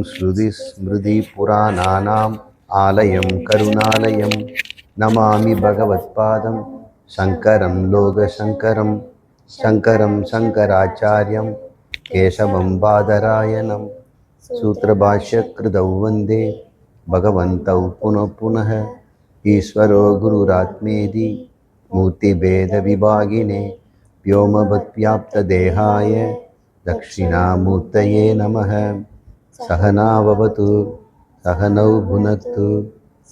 श्रुतिस्मृतिपुराणानाम् आलयं करुणालयं नमामि भगवत्पादं शङ्करं लोकशङ्करं शङ्करं शङ्कराचार्यं केशवं बादरायणं सूत्रभाष्यकृतौ वन्दे भगवन्तौ पुनः पुनः ईश्वरो गुरुरात्मेति मूर्तिभेदविभागिने व्योमवद्व्याप्तदेहाय दक्षिणामूर्तये नमः। सहनाववतु सहनौ भुनक्तु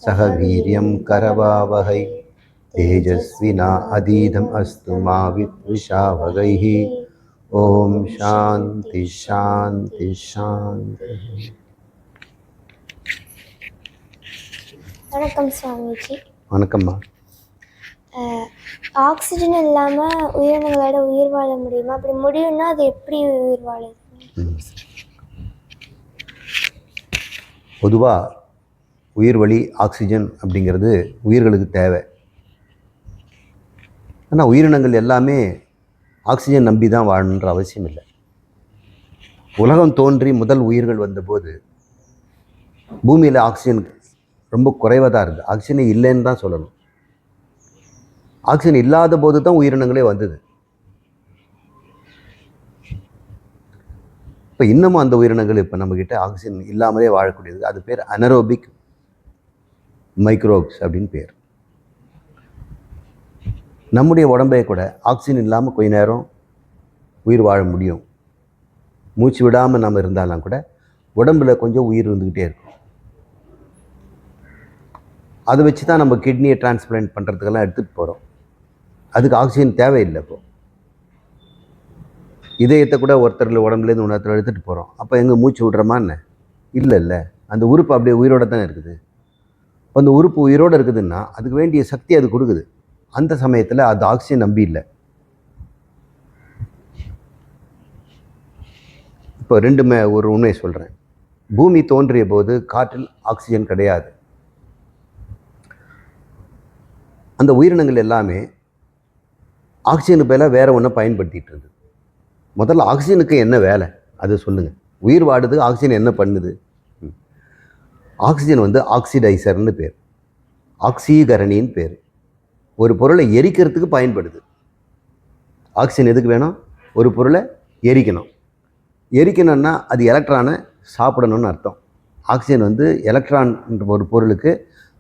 सह वीर्यं करवावहै तेजस्विना अधीतम् अस्तु मा विद्विषावहैः। ओम शांति शांति शांति। வணக்கம் சுவாமிஜி. வணக்கம்மா. ஆக்சிஜன் இல்லாமல் உயிரினங்களோட உயிர் வாழ முடியுமா? அப்படி முடியும்னா அது எப்படி உயிர் வாழுது? பொதுவாக உயிர் வழி ஆக்சிஜன் அப்படிங்கிறது உயிர்களுக்கு தேவை. ஆனால் உயிரினங்கள் எல்லாமே ஆக்சிஜன் நம்பி தான் வாழணுன்ற அவசியம் இல்லை. உலகம் தோன்றி முதல் உயிர்கள் வந்தபோது பூமியில் ஆக்சிஜன் ரொம்ப குறைவாக தான் இருக்குது. ஆக்சிஜனே இல்லைன்னு தான் சொல்லணும். ஆக்சிஜன் இல்லாத போது தான் உயிரினங்களே வந்தது. இப்போ இன்னமும் அந்த உயிரினங்கள் இப்போ நம்மக்கிட்ட ஆக்சிஜன் இல்லாமலே வாழக்கூடியது. அது பேர் அனரோபிக் மைக்ரோப்ஸ் அப்படின்னு பேர். நம்முடைய உடம்பே கூட ஆக்சிஜன் இல்லாமல் கொஞ்ச நேரம் உயிர் வாழ முடியும். மூச்சு விடாமல் நம்ம இருந்தாலும் கூட உடம்புல கொஞ்சம் உயிர் இருந்துக்கிட்டே இருக்கும். அதை வச்சு தான் நம்ம கிட்னியை டிரான்ஸ்பிளான்ட் பண்ணுறதுக்கெல்லாம் எடுத்துகிட்டு போகிறோம். அதுக்கு ஆக்சிஜன் தேவையில்லை. இப்போ இதயத்தை கூட ஒருத்தரில் உடம்புலேருந்து இன்னொருத்தர் எடுத்துகிட்டு போகிறோம். அப்போ எங்கே மூச்சு விடுறோமா என்ன? இல்லை. அந்த உறுப்பு அப்படியே உயிரோடு தானே இருக்குது. இப்போ அந்த உறுப்பு உயிரோடு இருக்குதுன்னா அதுக்கு வேண்டிய சக்தி அது கொடுக்குது. அந்த சமயத்தில் அது ஆக்சிஜன் நம்பி இல்லை. இப்போ ரெண்டுமே ஒரு உண்மையை சொல்கிறேன். பூமி தோன்றிய போது காற்றில் ஆக்சிஜன் கிடையாது. அந்த உயிரினங்கள் எல்லாமே ஆக்சிஜனுக்கு பதிலாக வேறு ஒன்றை பயன்படுத்திகிட்டு இருந்தது. முதல்ல ஆக்சிஜனுக்கு என்ன வேலை அது சொல்லுங்கள். உயிர் வாடுது, ஆக்சிஜன் என்ன பண்ணுது? ஆக்சிஜன் ஆக்சிடைசர்னு பேர், ஆக்சீகரணின்னு பேர். ஒரு பொருளை எரிக்கிறதுக்கு பயன்படுது. ஆக்சிஜன் எதுக்கு வேணும்? ஒரு பொருளை எரிக்கணும். எரிக்கணும்னா அது எலக்ட்ரானை சாப்பிடணும்னு அர்த்தம். ஆக்சிஜன் எலக்ட்ரான் ஒரு பொருளுக்கு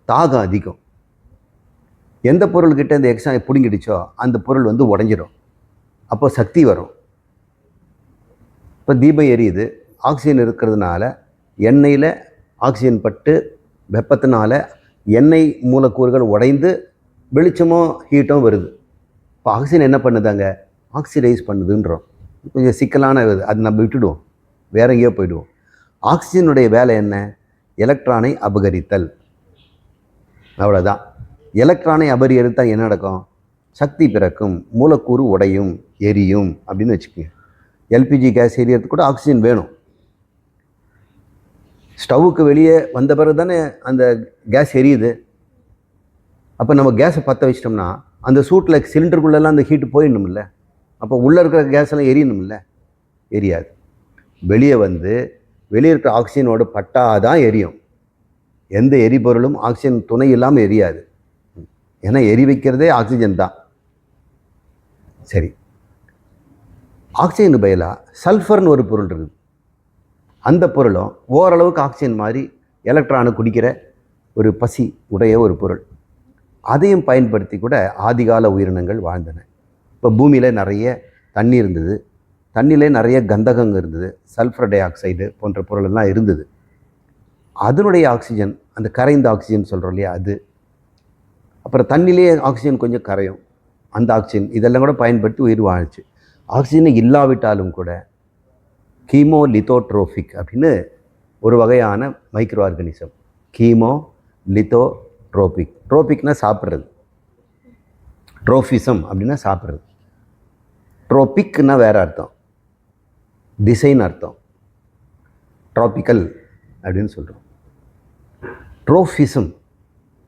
தாகம் அதிகம். எந்த பொருள்கிட்ட இந்த எக்ஸ்ட்ரா பிடுங்கிடுச்சோ அந்த பொருள் உடைஞ்சிடும். அப்போ சக்தி வரும். இப்போ தீபம் எரியுது, ஆக்சிஜன் இருக்கிறதுனால எண்ணெயில் ஆக்சிஜன் பட்டு வெப்பத்தினால எண்ணெய் மூலக்கூறுகள் உடைந்து வெளிச்சமும் ஹீட்டும் வருது. இப்போ ஆக்சிஜன் என்ன பண்ணுதாங்க? ஆக்சிடைஸ் பண்ணுதுன்றோம். கொஞ்சம் சிக்கலான இது, அது நம்ம விட்டுடுவோம், வேற எங்கேயோ போயிடுவோம். ஆக்சிஜனுடைய வேலை என்ன? எலக்ட்ரானை அபகரித்தல், அவ்வளோதான். எலக்ட்ரானை அபகரித்தால் என்ன நடக்கும்? சக்தி பிறக்கும், மூலக்கூறு உடையும், எரியும் அப்படின்னு வச்சுக்கோங்க. எல்பிஜி கேஸ் எரியறதுக்கு கூட ஆக்சிஜன் வேணும். ஸ்டவ்வுக்கு வெளியே வந்த பிறகு தானே அந்த கேஸ் எரியுது. அப்போ நம்ம கேஸை பற்ற வச்சிட்டோம்னா அந்த சூட்டில் சிலிண்டருக்குள்ளெல்லாம் அந்த ஹீட்டு போயிடணும்ல. அப்போ உள்ளே இருக்கிற கேஸ் எல்லாம் எரியணும்ல, எரியாது. வெளியே வெளியே இருக்கிற ஆக்சிஜனோடு பட்டாதான் எரியும். எந்த எரிபொருளும் ஆக்சிஜன் துணை இல்லாமல் எரியாது. ஏன்னா எரி வைக்கிறதே ஆக்சிஜன் தான். சரி, ஆக்சிஜனுக்கு பதிலாக சல்ஃபர்னு ஒரு பொருள் இருக்குது. அந்த பொருளும் ஓரளவுக்கு ஆக்சிஜன் மாதிரி எலக்ட்ரானை குடிக்கிற ஒரு பசி உடைய ஒரு பொருள். அதையும் பயன்படுத்தி கூட ஆதிகால உயிரினங்கள் வாழ்ந்தன. இப்போ பூமியில் நிறைய தண்ணி இருந்தது. தண்ணியிலே நிறைய கந்தகம் இருந்தது, சல்ஃபர் டை ஆக்சைடு போன்ற பொருளெல்லாம் இருந்தது. அதனுடைய ஆக்சிஜன், அந்த கரைந்த ஆக்சிஜன் சொல்கிறோம் இல்லையா, அது. அப்புறம் தண்ணியிலே ஆக்சிஜன் கொஞ்சம் கரையும், அந்த ஆக்சிஜன் இதெல்லாம் கூட பயன்படுத்தி உயிர் வாழ்ச்சு. ஆக்சிஜனை இல்லாவிட்டாலும் கூட கீமோ லித்தோட்ரோபிக் அப்படின்னு ஒரு வகையான மைக்ரோ ஆர்கானிசம். கீமோ லித்தோட்ரோபிக், ட்ரோபிக்னா சாப்பிட்றது, ட்ரோஃபிசம் அப்படின்னா சாப்பிட்றது. ட்ரோபிக்னா வேறு அர்த்தம், திசைன்னு அர்த்தம். ட்ராபிக்கல் அப்படின்னு சொல்கிறோம். ட்ரோஃபிசம்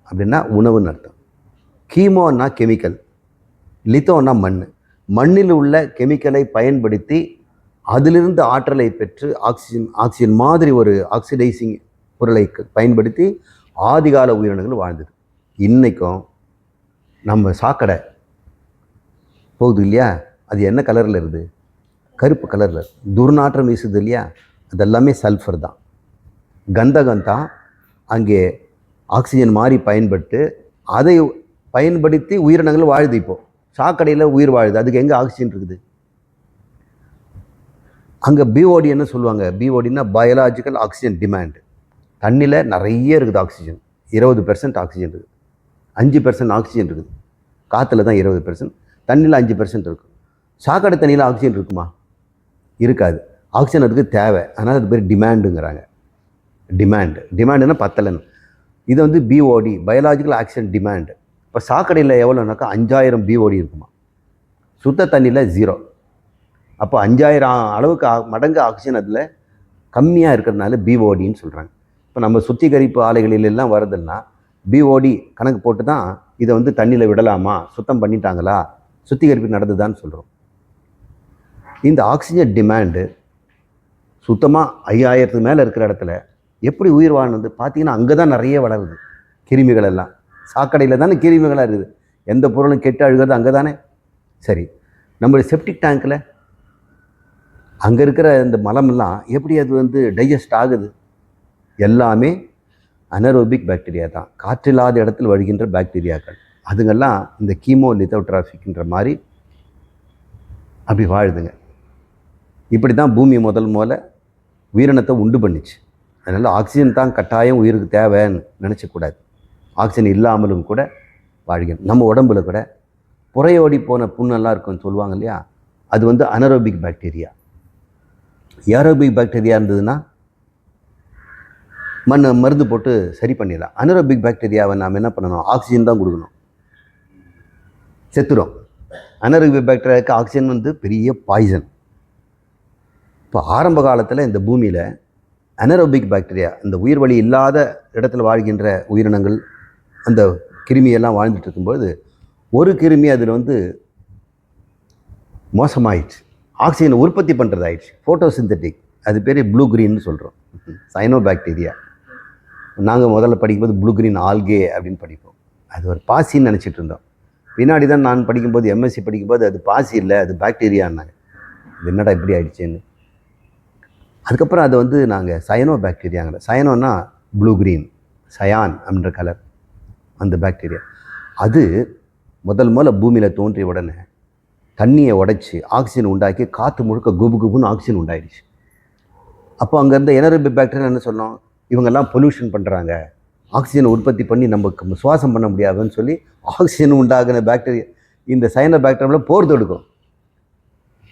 அப்படின்னா உணவுன்னு அர்த்தம். கீமோன்னா கெமிக்கல், லித்தோன்னா மண். மண்ணில் உள்ள கெமிக்கலை பயன்படுத்தி அதிலிருந்து ஆற்றலை பெற்று ஆக்சிஜன் மாதிரி ஒரு ஆக்சிடைசிங் பொருளை பயன்படுத்தி ஆதிகால உயிரினங்கள் வாழ்ந்தது. இன்றைக்கும் நம்ம சாக்கடை போகுது இல்லையா, அது என்ன கலரில் இருக்குது? கருப்பு கலரில். துர்நாற்றம் வீசுது இல்லையா, அதெல்லாமே சல்ஃபர் தான், கந்தகம் தான். அங்கே ஆக்சிஜன் மாதிரி பயன்பட்டு அதை பயன்படுத்தி உயிரினங்கள் வாழுது. இப்போது சாக்கடையில் உயிர் வாழுது. அதுக்கு எங்கே ஆக்சிஜன் இருக்குது? அங்கே பிஓடி என்ன சொல்லுவாங்க? பிஓடின்னா பயாலாஜிக்கல் ஆக்சிஜன் டிமாண்ட். தண்ணியில் நிறைய இருக்குது ஆக்சிஜன். 20% ஆக்சிஜன் இருக்குது, 5% ஆக்சிஜன் இருக்குது. காற்றுல தான் 20%, தண்ணியில் 5% இருக்கும். சாக்கடை தண்ணியில் ஆக்சிஜன் இருக்குமா? இருக்காது. ஆக்சிஜன் அதுக்கு தேவை. அதனால் அது பேர் டிமாண்டுங்கிறாங்க. டிமாண்டுன்னா பத்தலைன்னு. இது வந்து பிஓடி, பயாலாஜிக்கல் ஆக்சிஜன் டிமாண்டு. இப்போ சாக்கடையில் எவ்வளோனாக்கா 5000 பிஓடி இருக்குமா, சுத்த தண்ணியில் 0. அப்போ 5000 அளவுக்கு மடங்கு ஆக்சிஜன் அதில் கம்மியாக இருக்கிறதுனால பிஓடின்னு சொல்கிறாங்க. இப்போ நம்ம சுத்திகரிப்பு ஆலைகளிலெல்லாம் வருதுன்னா பிஓடி கணக்கு போட்டு தான் இதை வந்து தண்ணியில் விடலாமா, சுத்தம் பண்ணிட்டாங்களா, சுத்திகரிப்பு நடந்துதான்னு சொல்கிறோம். இந்த ஆக்சிஜன் டிமாண்டு சுத்தமாக 5000க்கு மேலே இருக்கிற இடத்துல எப்படி உயிர் வாழ்ந்தது பார்த்தீங்கன்னா, அங்கே தான் நிறைய வளருது கிருமிகள் எல்லாம். சாக்கடையில் தானே கிருமிகளாக இருக்குது. எந்த பொருளும் கெட்டு அழுகிறது அங்கே தானே. சரி, நம்மளுடைய செப்டிக் டேங்க்கில் அங்கே இருக்கிற இந்த மலமெல்லாம் எப்படி அது வந்து டைஜஸ்ட் ஆகுது? எல்லாமே அனரோபிக் பாக்டீரியா தான், காற்றில்லாத இடத்தில் வழிகின்ற பாக்டீரியாக்கள். அதுங்கெல்லாம் இந்த கீமோ லித்தோட்ராஃபிக்ன்ற மாதிரி அப்படி வாழுதுங்க. இப்படி தான் பூமி முதல்ல உயிரினத்தை உண்டு பண்ணிச்சு. அதனால் ஆக்சிஜன் தான் கட்டாயம் உயிருக்கு தேவைன்னு நினச்சக்கூடாது. ஆக்சிஜன் இல்லாமலும் கூட வாழ்கிறோம். நம்ம உடம்புல கூட புறையோடி போன புண்ணெல்லாம் இருக்குன்னு சொல்லுவாங்க இல்லையா, அது வந்து அனரோபிக் பாக்டீரியா. ஏரோபிக் பாக்டீரியா இருந்ததுன்னா மருந்து போட்டு சரி பண்ணிடலாம். அனரோபிக் பாக்டீரியாவை நாம் என்ன பண்ணணும்? ஆக்சிஜன் தான் கொடுக்கணும், செத்துடும். அனரோபிக் பாக்டீரியாவுக்கு ஆக்சிஜன் வந்து பெரிய பாய்சன். இப்போ ஆரம்ப காலத்தில் இந்த பூமியில் அனரோபிக் பாக்டீரியா, இந்த உயிர் வழி இல்லாத இடத்துல வாழ்கின்ற உயிரினங்கள், அந்த கிருமியெல்லாம் வாழ்ந்துட்டு இருக்கும்போது ஒரு கிருமி அதில் வந்து மோசமாயிடுச்சு, ஆக்சிஜனை உற்பத்தி பண்ணுறது ஆயிடுச்சு, ஃபோட்டோசிந்தட்டிக். அது பேர் ப்ளூ கிரீன்னு சொல்கிறோம், சைனோ பாக்டீரியா. நாங்கள் முதல்ல படிக்கும்போது ப்ளூ கிரீன் ஆல்கே அப்படின்னு படிப்போம். அது ஒரு பாசின்னு நினச்சிட்டு இருந்தோம். பின்னாடி தான் நான் படிக்கும்போது, எம்எஸ்சி படிக்கும்போது, அது பாசி இல்லை, அது பாக்டீரியான்னாங்க. இது என்னடா இப்படி ஆயிடுச்சேன்னு. அதுக்கப்புறம் அதை வந்து நாங்கள் சயனோ பாக்டீரியாங்கிற, சயனோன்னா ப்ளூ கிரீன், சயான் அப்படின்ற கலர் அந்த பாக்டீரியா. அது முதல்ல பூமியில் தோன்றிய உடனே தண்ணியை உடைச்சி ஆக்சிஜன் உண்டாக்கி காற்று முழுக்க குபு குபுன்னு ஆக்சிஜன் உண்டாயிடுச்சு. அப்போ அங்கே இருந்த எனரோபிக் பாக்டீரியா என்ன சொன்னோம்? இவங்கெல்லாம் பொல்யூஷன் பண்ணுறாங்க, ஆக்சிஜனை உற்பத்தி பண்ணி நமக்கு சுவாசம் பண்ண முடியாதுன்னு சொல்லி ஆக்சிஜன் உண்டாகின பாக்டீரியா இந்த சைனோ பாக்டீரியாவில் போர் தொடுக்கும்,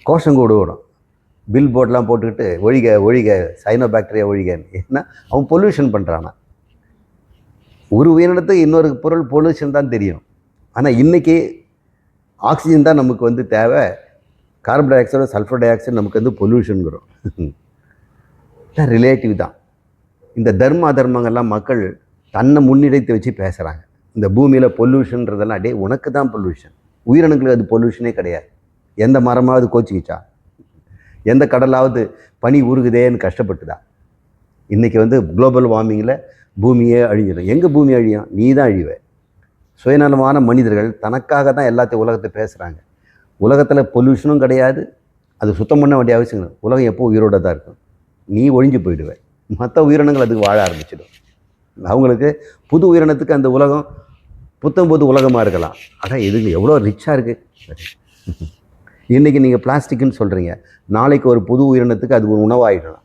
கோஷம் கூட ஓடும், பில் போர்டெலாம் போட்டுக்கிட்டு ஒழிக ஒழிக சைனோ பாக்டீரியா ஒழிகன்னு. ஏன்னா அவன் பொல்யூஷன் பண்ணுறானா. ஒரு உயிரினத்துக்கு இன்னொரு பொருள் பொல்யூஷன் தான் தெரியும். ஆனால் இன்றைக்கி ஆக்சிஜன் தான் நமக்கு வந்து தேவை, carbon di oxide sulphur di oxide நமக்கு வந்து பொல்யூஷனுங்கிறோம். ரிலேட்டிவ் தான். இந்த தர்ம அதர்மங்கள்லாம் மக்கள் தன்னை முன்னிலைத்து வச்சு பேசுகிறாங்க. இந்த பூமியில் பொல்யூஷன்றதெல்லாம் டே உனக்கு தான் பொல்யூஷன், உயிரினங்களுக்கு அது பொல்யூஷனே கிடையாது. எந்த மரமாவது கோச்சிக்கிச்சா? எந்த கடலாவது பனி உருகுதேன்னு கஷ்டப்பட்டுதா? இன்றைக்கி வந்து குளோபல் வார்மிங்கில் பூமியே அழிஞ்சிடும். எங்கே பூமி அழியும்? நீ தான் அழிவே. சுயநலமான மனிதர்கள் தனக்காக தான் எல்லாத்தையும் உலகத்தை பேசுகிறாங்க. உலகத்தில் பொல்யூஷனும் கிடையாது, அது சுத்தம் பண்ண வேண்டிய அவசியம் இல்லை. உலகம் எப்போ உயிரோடு தான் இருக்கும். நீ ஒழிஞ்சு போயிடுவேன், மற்ற உயிரினங்கள் அதுக்கு வாழ ஆரம்பிச்சிடும். அவங்களுக்கு புது உயிரினத்துக்கு அந்த உலகம் புத்தம்புது உலகமாக இருக்கலாம். ஆனால் இதுக்கு எவ்வளோ ரிச்சாக இருக்குது. இன்றைக்கி நீங்கள் பிளாஸ்டிக்குன்னு சொல்கிறீங்க, நாளைக்கு ஒரு புது உயிரினத்துக்கு அது ஒரு உணவாகிடலாம்.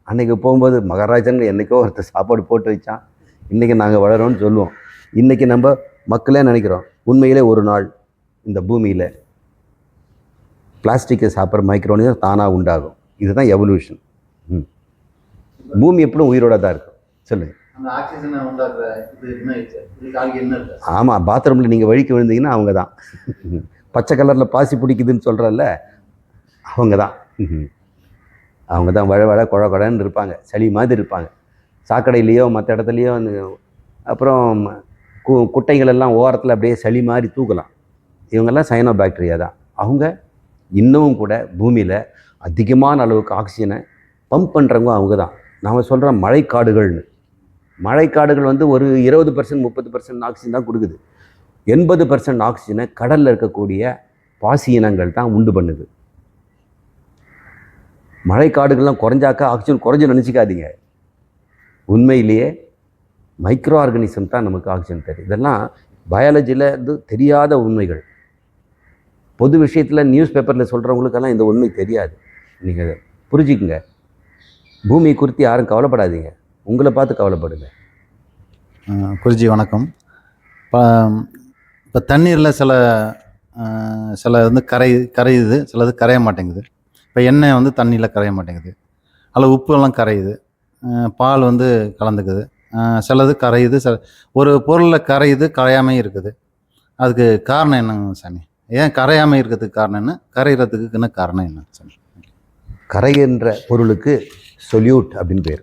அன்றைக்கி போகும்போது மகாராஜன் என்றைக்கோ ஒருத்தர் சாப்பாடு போட்டு வச்சான், இன்றைக்கி நாங்கள் வளரோன்னு சொல்லுவோம். இன்றைக்கி நம்ம மக்களே நினைக்கிறோம், உண்மையிலே ஒரு நாள் இந்த பூமியில் பிளாஸ்டிக்கை சாப்பிட்ற மைக்ரோனியம் தானாக உண்டாகும். இதுதான் எவல்யூஷன். பூமி எப்படும் உயிரோட தான் இருக்கும். சொல்லுங்கள். ஆமாம், பாத்ரூமில் நீங்கள் வழிக்கு விழுந்தீங்கன்னா அவங்க தான். பச்சை கலரில் பாசி பிடிக்குதுன்னு சொல்கிறல்ல, அவங்க தான் வழ குழ குழன்னு இருப்பாங்க, சளி மாதிரி இருப்பாங்க. சாக்கடையிலையோ மற்ற இடத்துலையோ அப்புறம் குட்டைகளெல்லாம் ஓரத்தில் அப்படியே சளி மாதிரி தூக்கலாம். இவங்கெல்லாம் சைனோ பாக்டீரியா தான். அவங்க இன்னமும் கூட பூமியில் அதிகமான அளவுக்கு ஆக்சிஜனை பம்ப் பண்ணுறவங்க அவங்க தான். நாம் சொல்கிற மழைக்காடுகள்னு. மழைக்காடுகள் வந்து ஒரு 20% 30% ஆக்சிஜன் தான் கொடுக்குது. 80% ஆக்சிஜனை கடலில் இருக்கக்கூடிய பாசி இனங்கள் தான் உண்டு பண்ணுது. மழைக்காடுகள்லாம் குறைஞ்சாக்கா ஆக்சிஜன் குறைஞ்சு நினச்சிக்காதீங்க. உண்மையிலேயே மைக்ரோ ஆர்கானிசம் தான் நமக்கு ஆக்சிஜன் தருது. இதெல்லாம் பயாலஜியில் இது தெரியாத உண்மைகள். பொது விஷயத்தில் நியூஸ் பேப்பரில் சொல்கிறவங்களுக்கெல்லாம் இந்த உண்மை தெரியாது. நீங்கள் புரிஞ்சுக்குங்க. பூமி குறித்து யாரும் கவலைப்படாதீங்க, உங்களை பார்த்து கவலைப்படுங்க. குருஜி வணக்கம். இப்போ தண்ணீரில் சில வந்து கரையுது, சிலது கரைய மாட்டேங்குது. இப்போ எண்ணெய் வந்து தண்ணியில் கரைய மாட்டேங்குது, அதில் உப்புலாம் கரையுது, பால் வந்து கலந்துக்குது, சிலது கரையுது, ஒரு பொருளில் கரையுது, கரையாமல் இருக்குது. அதுக்கு காரணம் என்னங்க சாமி? ஏன் கரையாமல் இருக்கிறதுக்கு காரணம் என்ன? கரைகிறதுக்கு என்ன காரணம் என்ன சாமி? கரைகின்ற பொருளுக்கு சொல்யூட் அப்படின்னு பேர்.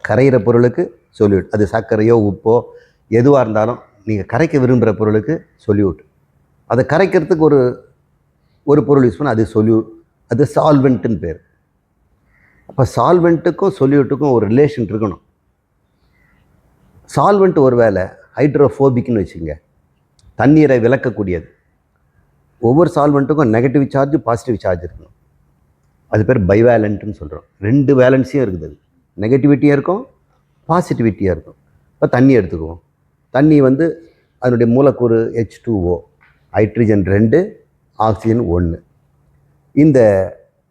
கரைகிற பொருளுக்கு சொல்யூட். அது சர்க்கரையோ உப்போ எதுவாக இருந்தாலும் நீங்கள் கரைக்க விரும்புகிற பொருளுக்கு சொல்யூட். அதை கரைக்கிறதுக்கு ஒரு பொருள் யூஸ் பண்ண அது சால்வெண்ட்டுன்னு பேர். அப்போ சால்வெண்ட்டுக்கும் சொல்யூட்டுக்கும் ஒரு ரிலேஷன் இருக்கணும். சால்வெண்ட் ஒரு வேளை ஹைட்ரோஃபோபிக்னு வச்சுங்க, தண்ணீரை விளக்கக்கூடியது. ஒவ்வொரு சால்வெண்ட்டுக்கும் நெகட்டிவ் சார்ஜ் பாசிட்டிவ் சார்ஜ் இருக்கணும். அது பேர் பைவேலண்ட்டுன்னு சொல்கிறோம். 2 வேலன்ஸையும் இருக்குது. அது நெகட்டிவிட்டியாக இருக்கும், பாசிட்டிவிட்டியாக இருக்கும். இப்போ தண்ணி எடுத்துக்குவோம். தண்ணி வந்து அதனுடைய மூலக்கூறு H2O, ஹைட்ரஜன் 2, ஆக்சிஜன் 1.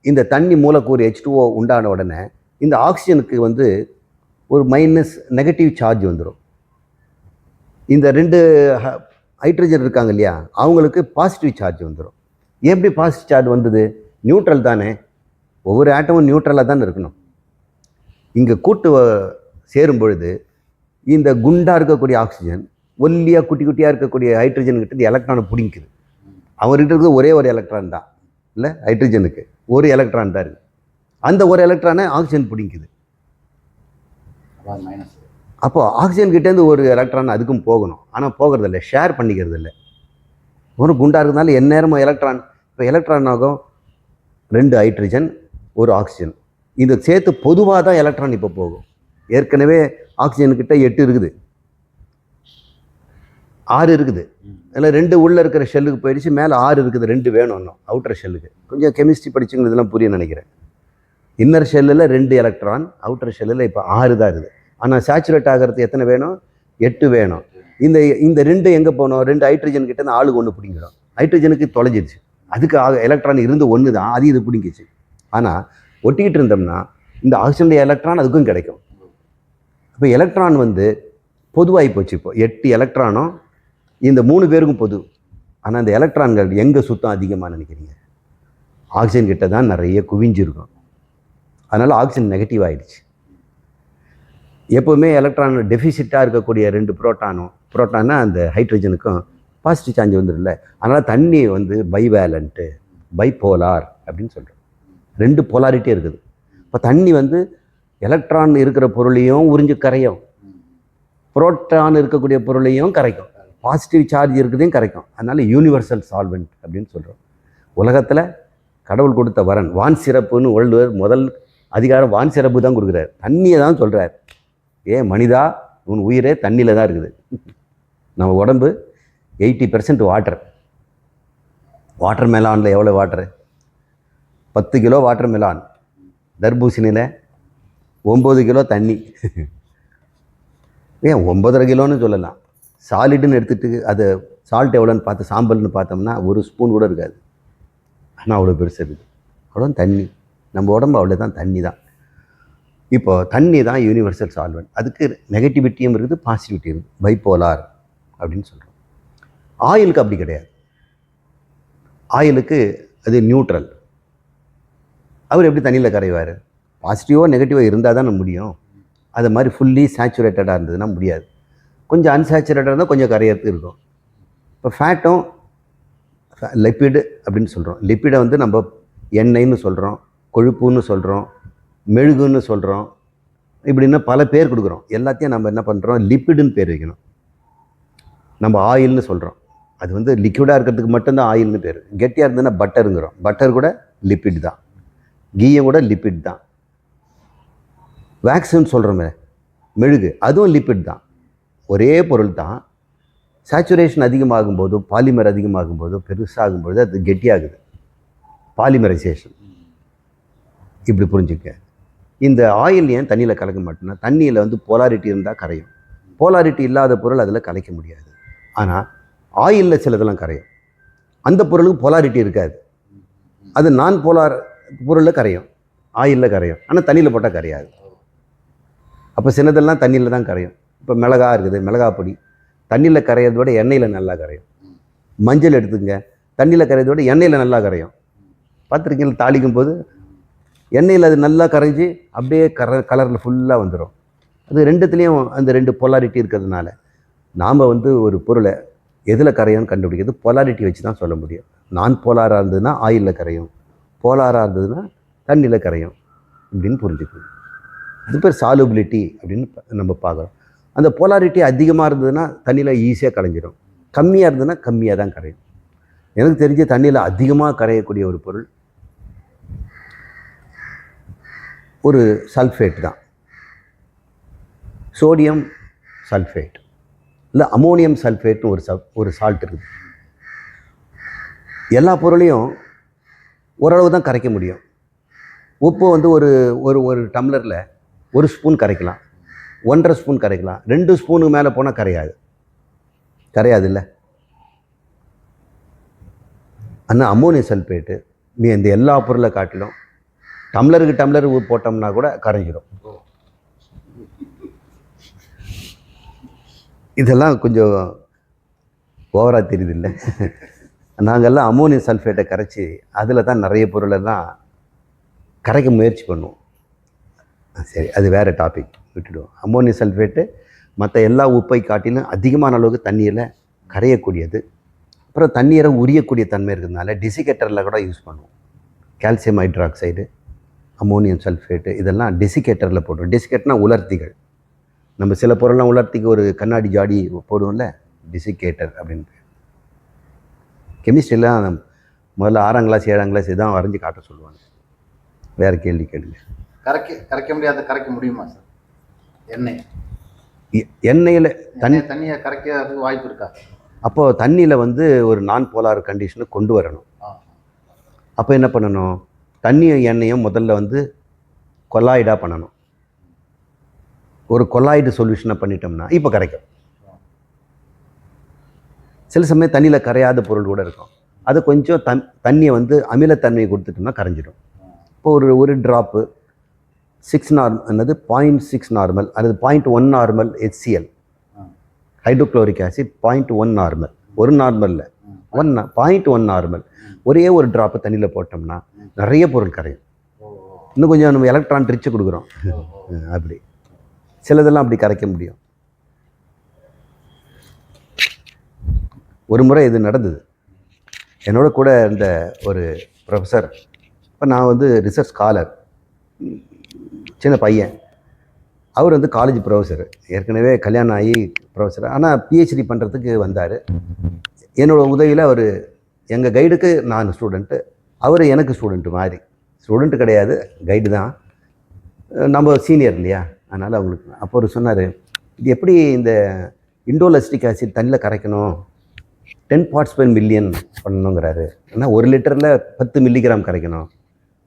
இந்த தண்ணி மூலக்கூறு H2O உண்டான உடனே இந்த ஆக்சிஜனுக்கு வந்து ஒரு நெகட்டிவ் சார்ஜ் வந்துடும். இந்த 2 ஹைட்ரஜன் இருக்காங்க இல்லையா, அவங்களுக்கு பாசிட்டிவ் சார்ஜ் வந்துடும். எப்படி பாசிட்டிவ் சார்ஜ் வந்தது? நியூட்ரல் தானே. ஒவ்வொரு ஆட்டமும் நியூட்ரலாக தானே இருக்கணும். இங்கே கூட்டு சேரும் பொழுது இந்த குண்டாக இருக்கக்கூடிய ஆக்சிஜன் ஒல்லியாக குட்டி குட்டியாக இருக்கக்கூடிய ஹைட்ரஜன் கிட்ட எலக்ட்ரானை பிடிக்குது. அவர்கிட்ட இருக்கிறது ஒரே ஒரு எலக்ட்ரான் தான் இல்லை, ஹைட்ரஜனுக்கு ஒரு எலக்ட்ரான் தான் இருக்குது. அந்த ஒரு எலக்ட்ரானை ஆக்சிஜன் பிடிக்குது. அப்போது ஆக்சிஜன் கிட்டேருந்து ஒரு எலக்ட்ரான் அதுக்கும் போகணும். ஆனால் போகிறதில்ல, ஷேர் பண்ணிக்கிறது இல்லை. ஒரு குண்டாக இருக்கிறதுனால எந்நேரமும் எலக்ட்ரான். இப்போ எலக்ட்ரான் ஆகும் 2 ஹைட்ரஜன் 1 ஆக்சிஜன். இதை சேர்த்து பொதுவாக தான் எலக்ட்ரான் இப்போ போகும். ஏற்கனவே ஆக்சிஜன்கிட்ட 8 இருக்குது, 6 இருக்குது. அதில் 2 உள்ளே இருக்கிற ஷெல்லுக்கு போயிடுச்சு, மேலே 6 இருக்குது. 2 வேணும் இன்னும் அவுட்டர் ஷெல்லுக்கு. கொஞ்சம் கெமிஸ்ட்ரி படிச்சுங்க, இதெல்லாம் புரிய நினைக்கிறேன். இன்னர் ஷெல்லில் 2 எலக்ட்ரான், அவுட்டர் ஷெல்லில் இப்போ 6 தான் இருக்குது. ஆனால் சேச்சுரேட் ஆகிறது எத்தனை வேணும்? 8 வேணும். இந்த 2 எங்கே போகணும்? 2 ஹைட்ரஜன் கிட்ட இருந்து ஆளுக்கு 1 பிடிங்கிடும். ஹைட்ரஜனுக்கு தொலைஞ்சிடுச்சு, அதுக்கு எலக்ட்ரான் இருந்து 1 தான், அது இது பிடிங்கிச்சு. ஆனால் ஒட்டிக்கிட்டு இருந்தோம்னா இந்த ஆக்சிஜனுடைய எலக்ட்ரான் அதுக்கும் கிடைக்கும். இப்போ எலக்ட்ரான் வந்து பொதுவாகி போச்சு. இப்போ 8 எலக்ட்ரானும் இந்த 3 பேருக்கும் பொது. ஆனால் அந்த எலக்ட்ரான்கள் எங்கே சுத்தம் அதிகமாக நினைக்கிறீங்க? ஆக்சிஜன் கிட்ட தான் நிறைய குவிஞ்சிருக்கும். அதனால் ஆக்சிஜன் நெகட்டிவ் ஆகிடுச்சு. எப்போவுமே எலக்ட்ரான் டெஃபிசிட்டாக இருக்கக்கூடிய 2 புரோட்டானா அந்த ஹைட்ரஜனுக்கும் பாசிட்டிவ் சார்ஜ் வந்துடும்ல. அதனால் தண்ணி வந்து பைவேலண்ட்டு, பைபோலார் அப்படின்னு சொல்கிறோம். 2 போலாரிட்டி இருக்குது. இப்போ தண்ணி வந்து எலக்ட்ரான் இருக்கிற பொருளையும் உறிஞ்சு கரையும், புரோட்டான் இருக்கக்கூடிய பொருளையும் கரைக்கும், பாசிட்டிவ் சார்ஜ் இருக்கிறதையும் கரைக்கும். அதனால் யூனிவர்சல் சால்வெண்ட் அப்படின்னு சொல்கிறோம். உலகத்தில் கடவுள் கொடுத்த வரன் வான் சிறப்புன்னு வள்ளுவர் முதல் அதிகாரம் வான் சிறப்பு தான் கொடுக்குறாரு. தண்ணியை தான் சொல்கிறார். மனிதா, உன் உயிரே தண்ணியில் தான் இருக்குது. நம்ம உடம்பு 80% வாட்டர் மெலானில் எவ்வளோ வாட்டரு? 10 kilo watermelon. தர்பூசணியில் 9 கிலோ தண்ணி. 9.5 கிலோன்னு சொல்லலாம். சாலிடுன்னு எடுத்துகிட்டு அது சால்ட் எவ்வளோன்னு பார்த்து சாம்பல்னு பார்த்தோம்னா 1 ஸ்பூன் கூட இருக்காது. ஆனால் அவ்வளோ பெருசு இருக்குது. அவ்வளோ தண்ணி. நம்ம உடம்பு அவ்வளோ தான், தண்ணி தான். இப்போ தண்ணி தான் யூனிவர்சல் சால்வெண்ட். அதுக்கு நெகட்டிவிட்டியும் இருக்குது, பாசிட்டிவிட்டி இருக்குது. பைபோலார் அப்படின்னு சொல்கிறோம். ஆயிலுக்கு அப்படி கிடையாது. ஆயிலுக்கு அது நியூட்ரல். அவர் எப்படி தண்ணியில் கரைவார்? பாசிட்டிவோ நெகட்டிவோ இருந்தால் தான் முடியும். அது மாதிரி ஃபுல்லி சேச்சுரேட்டடாக இருந்ததுன்னா முடியாது. கொஞ்சம் அன்சேச்சுரேட்டடாக இருந்தால் கொஞ்சம் கரையிறதுக்கு இருக்கும். இப்போ ஃபேட்டும் லிப்பிடு அப்படின்னு சொல்கிறோம். லிப்பிடை வந்து நம்ம எண்ணெய்ன்னு சொல்கிறோம், கொழுப்புன்னு சொல்கிறோம், மெழுகுன்னு சொல்கிறோம். இப்படின்னா பல பேர் கொடுக்குறோம். எல்லாத்தையும் நம்ம என்ன பண்ணுறோம்? லிப்பிடுன்னு பேர் வைக்கணும். நம்ம ஆயில்னு சொல்கிறோம். அது வந்து லிக்விடாக இருக்கிறதுக்கு மட்டும்தான் ஆயில்னு பேர். கெட்டியாக இருந்ததுன்னா பட்டருங்கிறோம். பட்டர் கூட லிப்பிட் தான். கீயும் கூட லிப்பிட் தான். வேக்ஸ்ன்னு சொல்கிறோமே மெழுகு, அதுவும் லிப்பிட் தான். ஒரே பொருள் தான். சேச்சுரேஷன் அதிகமாகும் போதும் பாலிமர் அதிகமாகும் போதும் பெருசாகும்போது அது கெட்டியாகுது, பாலிமரைசேஷன். இப்படி புரிஞ்சுக்க. இந்த ஆயில் ஏன் தண்ணியில் கலக்க மாட்டேன்னா, தண்ணியில் வந்து போலாரிட்டி இருந்தால் கரையும். போலாரிட்டி இல்லாத பொருள் அதில் கலைக்க முடியாது. ஆனால் ஆயிலில் சிலதெல்லாம் கரையும். அந்த பொருளுக்கு போலாரிட்டி இருக்காது, அது நான் போலார் பொருளில் கரையும், ஆயிலில் கரையும். ஆனால் தண்ணியில் போட்டால் கரையாது. அப்போ சின்னதெல்லாம் தண்ணியில் தான் கரையும். இப்போ மிளகா இருக்குது, மிளகா பொடி தண்ணியில் கரையிறத விட எண்ணெயில் நல்லா கரையும். மஞ்சள் எடுத்துங்க, தண்ணியில் கரையிறத விட எண்ணெயில் நல்லா கரையும். பார்த்துருக்கீங்களா? தாளிக்கும் போது எண்ணெயில் அது நல்லா கரைஞ்சி அப்படியே கலரில் ஃபுல்லாக வந்துடும். அது ரெண்டுத்துலேயும் அந்த 2 பொலாரிட்டி இருக்கிறதுனால நாம் வந்து ஒரு பொருளை எதில் கரையும்னு கண்டுபிடிக்கிறது பொலாரிட்டி வச்சு தான் சொல்ல முடியும். நான் போலாராக இருந்ததுன்னா ஆயிலில் கரையும், போலாராக இருந்ததுன்னா தண்ணியில் கரையும் அப்படின்னு புரிஞ்சுக்கணும். அது பேர் சாலுபிலிட்டி அப்படின்னு நம்ம பார்க்குறோம். அந்த போலாரிட்டி அதிகமாக இருந்ததுன்னா தண்ணியில் ஈஸியாக கரைஞ்சிடும், கம்மியாக இருந்ததுன்னா கம்மியாக தான் கரையும். எனக்கு தெரிஞ்ச தண்ணியில் அதிகமாக கரையக்கூடிய ஒரு பொருள் ஒரு சல்ஃபேட் தான். சோடியம் சல்ஃபேட் இல்லை அமோனியம் சல்ஃபேட்னு ஒரு சால்ட் இருக்குது. எல்லா பொருளையும் ஓரளவு தான் கரைக்க முடியும். உப்பு வந்து ஒரு ஒரு ஒரு டம்ளரில் 1 ஸ்பூன் கரைக்கலாம், 1.5 ஸ்பூன் கரைக்கலாம். 2 ஸ்பூனுக்கு மேலே போனால் கரையாது இல்லை. ஆனால் அமோனியம் சல்ஃபேட்டு இந்த எல்லா பொருளை காட்டிலும் டம்ளருக்கு டம்ளர் உப்பு போட்டோம்னா கூட கரைஞ்சிடும். இதெல்லாம் கொஞ்சம் ஓவராக தெரியுது இல்லை? நாங்கள்லாம் அமோனியம் சல்ஃபேட்டை கரைச்சி அதில் தான் நிறைய பொருளெல்லாம் கரைக்க முயற்சி பண்ணுவோம். சரி, அது வேறு டாபிக், விட்டுடுவோம். அமோனியம் சல்ஃபேட்டு மற்ற எல்லா உப்பை காட்டிலும் அதிகமான அளவுக்கு தண்ணியில் கரையக்கூடியது. அப்புறம் தண்ணீரை உரியக்கூடிய தன்மை இருக்கிறதுனால டெசிகேட்டரில் கூட யூஸ் பண்ணுவோம். கால்சியம் ஹைட்ராக்சைடு, அமோனியம் சல்ஃபேட்டு இதெல்லாம் டெசிகேட்டரில் போடுவோம். டெசிகேட்னா உலர்த்திகள். நம்ம சில பொருள்லாம் உலர்த்திக்கு ஒரு கண்ணாடி ஜாடி போடுவோம்ல, டெசிகேட்டர் அப்படின்னு. கெமிஸ்ட்ரிலாம் முதல்ல 6ஆம் கிளாஸ் 7ஆம் கிளாஸ் இதான் வரைஞ்சி காட்ட சொல்லுவாங்க. வேறு கேள்வி கேளுங்க. கரைக்க முடியாத கரைக்க முடியுமா சார்? எண்ணெயில் தண்ணியை கரைக்கிறதுக்கு வாய்ப்பு இருக்கா? அப்போது தண்ணியில் வந்து ஒரு நான் போலார் கண்டிஷனை கொண்டு வரணும். அப்போ என்ன பண்ணணும்? தண்ணியும் எண்ணெயும் முதல்ல வந்து கொலாய்டாக பண்ணணும். ஒரு கொலாய்டு சொல்யூஷனை பண்ணிட்டோம்னா இப்போ கரைக்கும். சில சமயம் தண்ணியில் கரையாத பொருள் கூட இருக்கும், அது கொஞ்சம் தண்ணியை வந்து அமிலத்தன்மையை கொடுத்துட்டோம்னா கரைஞ்சிடும். இப்போ ஒரு ட்ராப்பு 6 என்னது 0.6 நார்மல் அல்லது 0.1 normal HCl hydrochloric acid 0.1 normal, ஒரு நார்மலில் 0.1 நார்மல் ஒரே ஒரு ட்ராப்பு தண்ணியில் போட்டோம்னா நிறைய பொருள் கரையும். இன்னும் கொஞ்சம் நம்ம எலக்ட்ரான் ரிச்சு கொடுக்குறோம். அப்படி சிலதெல்லாம் அப்படி கரைக்க முடியும். ஒரு முறை இது நடந்தது. என்னோட கூட இருந்த ஒரு ப்ரொஃபஸர், இப்போ நான் வந்து ரிசர்ச் ஸ்காலர், சின்ன பையன். அவர் வந்து காலேஜ் ப்ரொஃபஸர், ஏற்கனவே கல்யாணம் ஆகி ப்ரொஃபஸர். ஆனால் PhD பண்ணுறதுக்கு வந்தார். என்னோடய உதவியில் அவர், எங்கள் கைடுக்கு நான் ஸ்டூடெண்ட்டு, அவர் எனக்கு ஸ்டூடெண்ட்டு மாதிரி. ஸ்டூடெண்ட்டு கிடையாது, கைடு தான். நம்ம சீனியர் இல்லையா, அதனால் அவங்களுக்கு. அப்போ அவர் சொன்னார், இது எப்படி இந்த இண்டோலஸ்டிக் ஆசிட் தண்ணியில் கரைக்கணும், 10 parts per million பண்ணணுங்கிறாரு. ஆனால் 1 லிட்டரில் 10 மில்லிகிராம் கரைக்கணும்.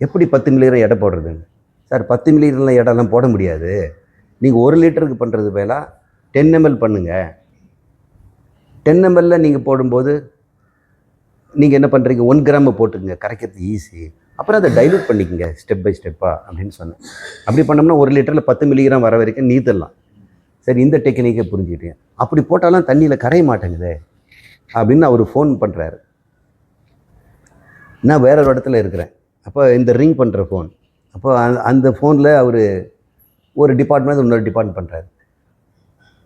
எப்படி 10 மில்லிகிராம் எடை போடுறதுன்னு? சார் 10 மில்லிகிராம் எடைலாம் போட முடியாது. நீங்கள் 1 லிட்டருக்கு பண்ணுறது பதிலாக 10 ml பண்ணுங்கள். 10 ml நீங்கள் போடும்போது நீங்கள் என்ன பண்ணுறீங்க, 1 கிராம் போட்டுக்குங்க, கரைக்கிறது ஈஸி. அப்புறம் அதை டைலூட் பண்ணிக்கங்க ஸ்டெப் பை ஸ்டெப்பாக அப்படின்னு சொன்னேன். அப்படி பண்ணோம்னா 1 லிட்டரில் 10 மில்லிகிராம் வர வரைக்கும் நீத்தரலாம். சரி, இந்த டெக்னிக்கை புரிஞ்சுக்கிட்டேன். அப்படி போட்டாலும் தண்ணியில் கரைய மாட்டேங்குது அப்படின்னு அவர் ஃபோன் பண்ணுறாரு. நான் வேற ஒரு இடத்துல இருக்கிறேன். அப்போ இந்த ரிங் பண்ணுற ஃபோன். அப்போ அந்த ஃபோனில் அவர் ஒரு டிபார்ட்மெண்ட் இன்னொரு டிபார்ட்மெண்ட் பண்ணுறாரு.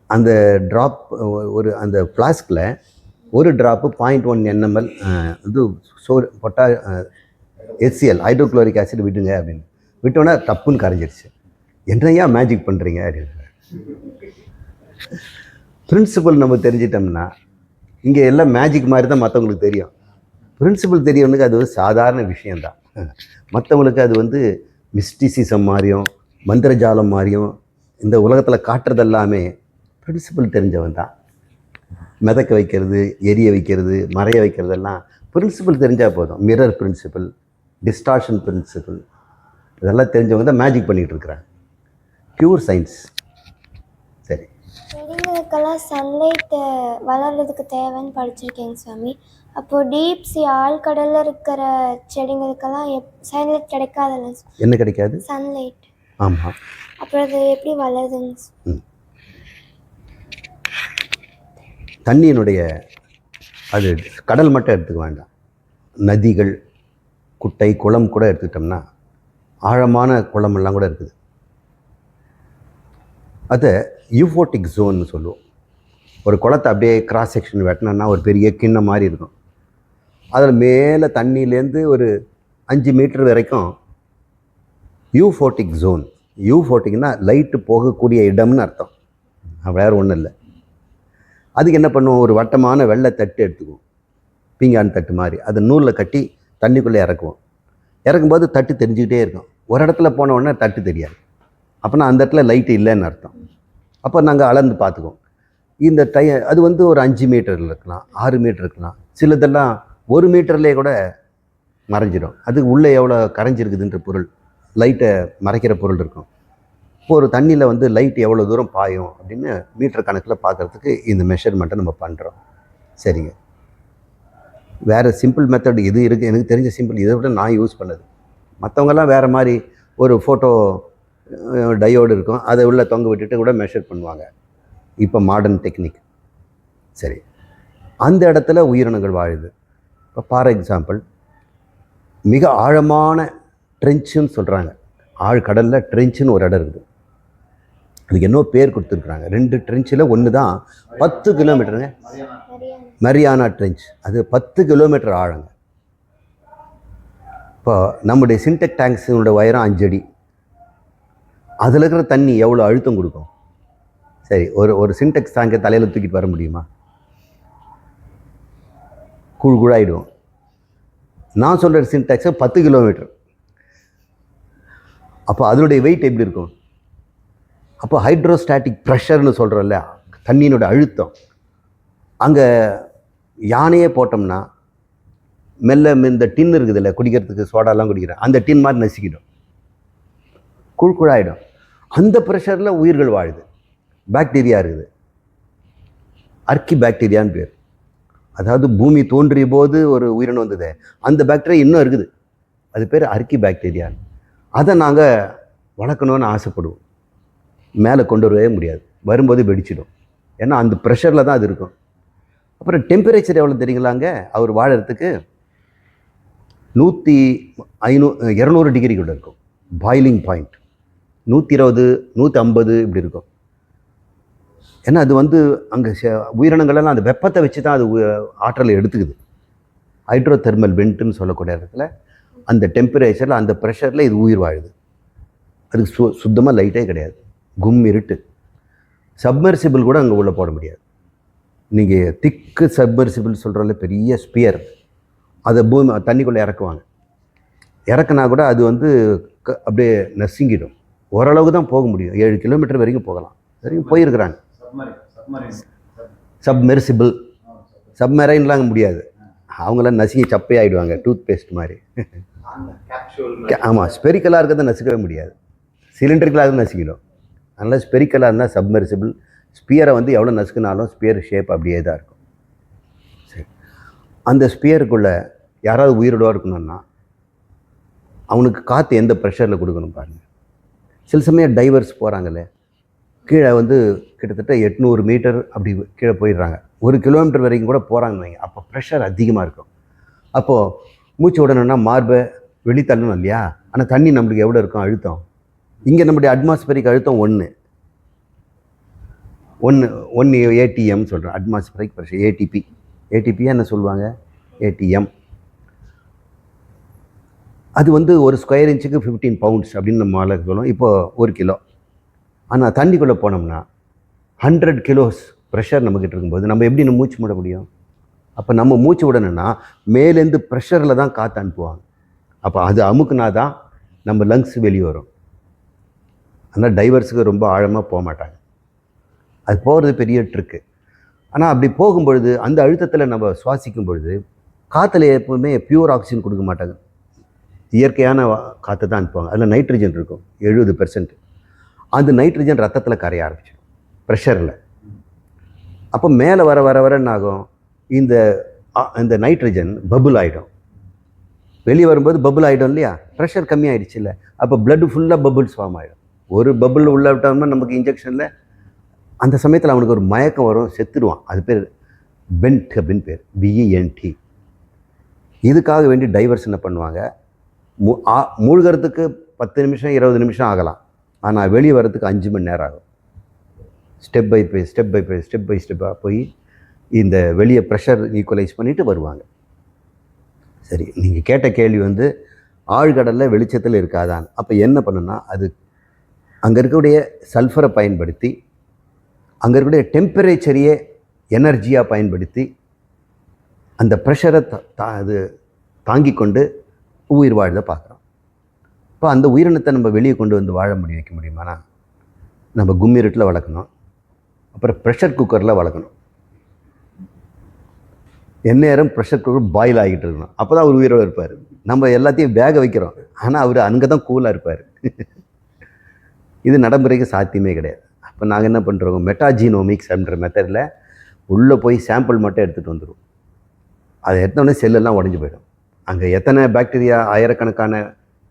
அந்த ட்ராப் அந்த ஃப்ளாஸ்கில் ஒரு ட்ராப்பு 0.1 nml இது பொட்டா HCl ஹைட்ரோக்ளோரிக் ஆசிட் விட்டுங்க அப்படின்னு விட்டோன்னா தப்புன்னு கரைஞ்சிருச்சு. என்னையா மேஜிக் பண்ணுறீங்க அப்படின்னு. பிரின்சிபல் நம்ம தெரிஞ்சிட்டோம்னா இங்கே எல்லாம் மேஜிக் மாதிரி தான் மற்றவங்களுக்கு தெரியும். பிரின்சிபல் தெரியவனுக்கு அது ஒரு சாதாரண விஷயந்தான். மற்றவங்களுக்கு அது வந்து மிஸ்டிசிசம் மாதிரியும் மந்திரஜாலம் மாதிரியும் இந்த உலகத்தில் காட்டுறது எல்லாமே பிரின்சிபல் தெரிஞ்சவன் தான். மிதக்க வைக்கிறது, எரிய வைக்கிறது, மறைய வைக்கிறதெல்லாம் பிரின்சிபல் தெரிஞ்சால் போதும். மிரர் பிரின்சிபல், டிஸ்டார்ஷன் பிரின்சிபல், இதெல்லாம் தெரிஞ்சவங்க தான் மேஜிக் பண்ணிகிட்டு இருக்கிறாங்க. Pure science. சரி, செடிங்களுக்கெல்லாம் சன்லைட் வளர்றதுக்கு தேவைன்னு படிச்சிருக்கேங்க சாமி. அப்போது டீப் சி ஆழ்கடலில் இருக்கிற செடிங்களுக்கெல்லாம் சன்லைட் கிடைக்காதுல்ல? என்ன கிடைக்காது? சன்லைட். ஆமாம். அப்புறம் அது எப்படி வளருதுங்க? தண்ணியினுடைய அது கடல் மட்டும் எடுத்துக்க வேண்டாம், நதிகள், குட்டை, குளம் கூட எடுத்துக்கிட்டோம்னா ஆழமான குளமெல்லாம் கூட இருக்குது. அதை யூஃபோட்டிக் ஜோன்னு சொல்லுவோம். ஒரு குளத்தை அப்படியே கிராஸ் செக்ஷன் வெட்டினோன்னா ஒரு பெரிய கிண்ணம் மாதிரி இருக்கும். அதில் மேலே தண்ணியிலேருந்து ஒரு 5 மீட்டர் வரைக்கும் யூஃபோட்டிக் ஜோன். யூஃபோட்டிக்னா லைட்டு போகக்கூடிய இடம்னு அர்த்தம், வேறு ஒன்றும் இல்லை. அதுக்கு என்ன பண்ணுவோம், ஒரு வட்டமான வெள்ளை தட்டு எடுத்துக்குவோம், பீங்கான் தட்டு மாதிரி. அதை நூலில் கட்டி தண்ணிக்குள்ளே இறக்குவோம். இறக்கும்போது தட்டு தெரிஞ்சுக்கிட்டே இருக்கும். ஒரு இடத்துல போன உடனே தட்டு தெரியாது, அப்போனா அந்த இடத்துல லைட்டு இல்லைன்னு அர்த்தம். அப்போ நாங்கள் அளந்து பார்த்துக்குவோம். இந்த அது வந்து ஒரு 5 மீட்டர் இருக்கலாம், 6 மீட்டர் இருக்கலாம், சிலதெல்லாம் 1 மீட்டர்லேயே கூட மறைஞ்சிடும். அதுக்கு உள்ளே எவ்வளோ கரைஞ்சிருக்குதுன்ற பொருள், லைட்டை மறைக்கிற பொருள் இருக்கும். இப்போ ஒரு தண்ணியில் வந்து லைட் எவ்வளோ தூரம் பாயும் அப்படின்னு மீட்டர் கணக்கில் பார்க்குறதுக்கு இந்த மெஷர்மெண்ட்டை நம்ம பண்ணுறோம். சரிங்க, வேறு சிம்பிள் மெத்தட் இது இருக்குது, எனக்கு தெரிஞ்ச சிம்பிள் இதை விட நான் யூஸ் பண்ணது. மற்றவங்கெல்லாம் வேறு மாதிரி ஒரு ஃபோட்டோ டயோடு இருக்கும், அதை உள்ளே தொங்க விட்டுட்டு கூட மெஷர் பண்ணுவாங்க. இப்போ மாடர்ன் டெக்னிக். சரி, அந்த இடத்துல உயிரினங்கள் வாழுது. இப்போ ஃபார் எக்ஸாம்பிள், மிக ஆழமான ட்ரென்ச்சுன்னு சொல்கிறாங்க. ஆழ்கடலில் ட்ரென்ச்சுன்னு ஒரு இடம் இருக்குது. அதுக்கு என்ன பேர் கொடுத்துருக்குறாங்க. 2 ட்ரென்ச்சில் ஒன்று தான் 10 கிலோமீட்டருங்க, மரியானா ட்ரென்ச். அது 10 கிலோமீட்டர் ஆழங்க. இப்போ நம்முடைய சின்டெக் டேங்க்ஸோட உயரம் 5 அடி. அதில் இருக்கிற தண்ணி எவ்வளோ அழுத்தம் கொடுக்கும்? சரி, ஒரு சின்டெக்ஸ் டேங்கை தலையில் தூக்கிட்டு வர முடியுமா? குழாயிடுவோம். நான் சொல்கிற சின்டெக்ஸை 10 கிலோமீட்டர். அப்போ அதனுடைய வெயிட் எப்படி இருக்கும்? அப்போ ஹைட்ரோஸ்டாட்டிக் ப்ரெஷர்னு சொல்கிறோம்ல, தண்ணியினோட அழுத்தம். அங்கே யானையே போட்டோம்னா மெல்ல இந்த டின் இருக்குது இல்லை, குடிக்கிறதுக்கு சோடாலாம் குடிக்கிறேன், அந்த டின் மாதிரி நசுக்கிடும், குழாயிடும். அந்த ப்ரெஷரில் உயிர்கள் வாழுது. பாக்டீரியா இருக்குது, அர்க்கி பாக்டீரியான்னு பேர். அதாவது பூமி தோன்றிய போது ஒரு உயிரினம் வந்தது, அந்த பாக்டீரியா இன்னும் இருக்குது, அது பேர் அர்க்கி பாக்டீரியான்னு. அதை நாங்கள் வளர்க்கணுன்னு ஆசைப்படுவோம். மேலே கொண்டு வரவே முடியாது, வரும்போது வெடிச்சிடும். ஏன்னா அந்த ப்ரெஷரில் தான் அது இருக்கும். அப்புறம் டெம்பரேச்சர் எவ்வளோ தெரியுங்களாங்க? அவர் வாழறதுக்கு 200 டிகிரி கூட இருக்கும். பாயிலிங் பாயிண்ட் 120, 150 இப்படி இருக்கும். ஏன்னா அது வந்து அங்கே உயிரினங்களெல்லாம் அந்த வெப்பத்தை வச்சு தான் அது ஆற்றலை எடுத்துக்குது. ஹைட்ரோ தெர்மல் வெண்ட்டுன்னு சொல்லக்கூடிய இடத்துல அந்த டெம்பரேச்சரில், அந்த ப்ரெஷரில் இது உயிர் வாழுது. அதுக்கு சுத்தமாக லைட்டே கிடையாது, கும் இருட்டு. சப்மர்சிபிள் கூட அங்கே உள்ளே போட முடியாது. நீங்கள் திக்கு சப்மர்சிபிள் சொல்கிறோம்ல, பெரிய ஸ்பியர், அதை தண்ணிக்குள்ளே இறக்குவாங்க. இறக்குனா கூட அது வந்து அப்படியே நசுங்கிடும். ஓரளவுக்கு தான் போக முடியும், 7 கிலோமீட்டர் வரைக்கும் போகலாம். வரைக்கும் போயிருக்கிறாங்க. சப்மெர்சிபிள், சப்மரைன்லாம் முடியாது, அவங்களாம் நசுங்கி சப்பையாகிடுவாங்க, டூத் பேஸ்ட் மாதிரி. ஆமாம், ஸ்பெரிக்கலாக இருக்கிறத நசுக்கவே முடியாது, சிலிண்டரிக்கலாக நசுக்கிடும். அதனால் ஸ்பெரிக்கலாக இருந்தால் சப்மெர்சிபிள். ஸ்பியரை வந்து எவ்வளோ நசுக்கினாலும் ஸ்பியர் ஷேப் அப்படியே தான் இருக்கும். சரி, அந்த ஸ்பியருக்குள்ளே யாராவது உயிரோடு இருக்கணும்னா அவனுக்கு காற்று எந்த ப்ரெஷரில் கொடுக்கணும் பாருங்கள். சில சமயம் டைவர்ஸ் போகிறாங்களே, கீழே வந்து கிட்டத்தட்ட 800 மீட்டர் அப்படி கீழே போயிடுறாங்க, 1 கிலோமீட்டர் வரைக்கும் கூட போகிறாங்கன்னு வைங்க. அப்போ ப்ரெஷர் அதிகமாக இருக்கும். அப்போது மூச்சு விடணும்னா மார்பை வெளித்தள்ளணும் இல்லையா? ஆனால் தண்ணி நம்மளுக்கு எவ்வளோ இருக்கும் அழுத்தம்? இங்கே நம்முடைய அட்மாஸ்பரிக் அழுத்தம் 1 ATM சொல்கிறேன், அட்மாஸ்பரிக் ப்ரெஷர். ஏடிபியாக என்ன சொல்லுவாங்க? ATM. அது வந்து ஒரு ஸ்கொயர் இன்ச்சுக்கு 15 பவுண்ட்ஸ் அப்படின்னு நம்ம ஆளுக்கு சொல்லுவோம். இப்போது 1 கிலோ. ஆனால் தண்ணிக்குள்ளே போனோம்னா 100 கிலோஸ் ப்ரெஷர் நம்மக்கிட்ட இருக்கும்போது நம்ம எப்படி மூச்சு மூட முடியும்? அப்போ நம்ம மூச்சு விடணும்னா மேலேருந்து ப்ரெஷரில் தான் காற்று அனுப்புவாங்க. அப்போ அது அமுக்குனா தான் நம்ம லங்ஸ் வெளியே வரும். அதனால் டைவர்ஸுக்கு ரொம்ப ஆழமாக போக மாட்டாங்க. அது போகிறது பெரிய ட்ரிக்கு. ஆனால் அப்படி போகும்பொழுது அந்த அழுத்தத்தில் நம்ம சுவாசிக்கும் பொழுது காற்றுல எப்போவுமே பியூர் ஆக்சிஜன் கொடுக்க மாட்டாங்க. இயற்கையான காற்று தான் அனுப்புவாங்க. அதில் நைட்ரஜன் இருக்கும் 70%. அந்த நைட்ரஜன் ரத்தத்தில் கரைய ஆரம்பிச்சிடும் ப்ரெஷரில். அப்போ மேலே வர வர வர என்ன ஆகும், இந்த நைட்ரஜன் பபுள் ஆகிடும். வெளியே வரும்போது பபுள் ஆகிடும் இல்லையா, ப்ரெஷர் கம்மியாயிடுச்சு இல்லை. அப்போ பிளட்டு ஃபுல்லாக பபுள்ஸ் ஃபார்ம் ஆகிடும். ஒரு பபுள் உள்ள விட்டோம்னா நமக்கு இன்ஜெக்ஷனில் அந்த சமயத்தில் அவனுக்கு ஒரு மயக்கம் வரும், செத்துடுவான். அது பேர் பென்ட் அப்படின்னு பேர், BENT. இதுக்காக வேண்டி டைவர்ஸ் என்ன பண்ணுவாங்க, மூழ்கிறதுக்கு 10 நிமிஷம் 20 நிமிஷம் ஆகலாம். ஆனால் வெளியே வர்றதுக்கு 5 மணி நேரம் ஆகும். ஸ்டெப் பை ஸ்டெப்பாக போய் இந்த வெளியே ப்ரெஷர் ஈக்குவலைஸ் பண்ணிவிட்டு வருவாங்க. சரி, நீங்கள் கேட்ட கேள்வி வந்து ஆழ்கடலில் வெளிச்சத்தில் இருக்காதான். அப்போ என்ன பண்ணுன்னா, அது அங்கே இருக்கக்கூடிய சல்ஃபரை பயன்படுத்தி, அங்கே இருக்கக்கூடிய டெம்பரேச்சரையே எனர்ஜியாக பயன்படுத்தி அந்த ப்ரெஷரை அது தாங்கி கொண்டு உயிர் வாழ பார்க்குறோம். இப்போ அந்த உயிரினத்தை நம்ம வெளியே கொண்டு வந்து வாழ வைக்க முடியுமானா, நம்ம கும்மிருட்டில் வளர்க்கணும். அப்புறம் ப்ரெஷர் குக்கரில் வளர்க்கணும். எந்நேரம் ப்ரெஷர் குக்கர் பாயில் ஆகிட்டு இருக்கணும். அப்போ தான் அவர் உயிரோடு இருப்பார். நம்ம எல்லாத்தையும் வேக வைக்கிறோம், ஆனால் அவர் அங்கே தான் கூலாக இருப்பார். இது நடைமுறைக்கு சாத்தியமே கிடையாது. அப்போ நாங்கள் என்ன பண்ணுறோம், மெட்டாஜீனோமிக்ஸ் அப்படின்ற மெத்தடில் உள்ளே போய் சாம்பிள் மட்டும் எடுத்துகிட்டு வந்துடுவோம். அதை எடுத்தோடனே செல்லெல்லாம் உடஞ்சி போயிடும். அங்கே எத்தனை பாக்டீரியா ஆயிரக்கணக்கான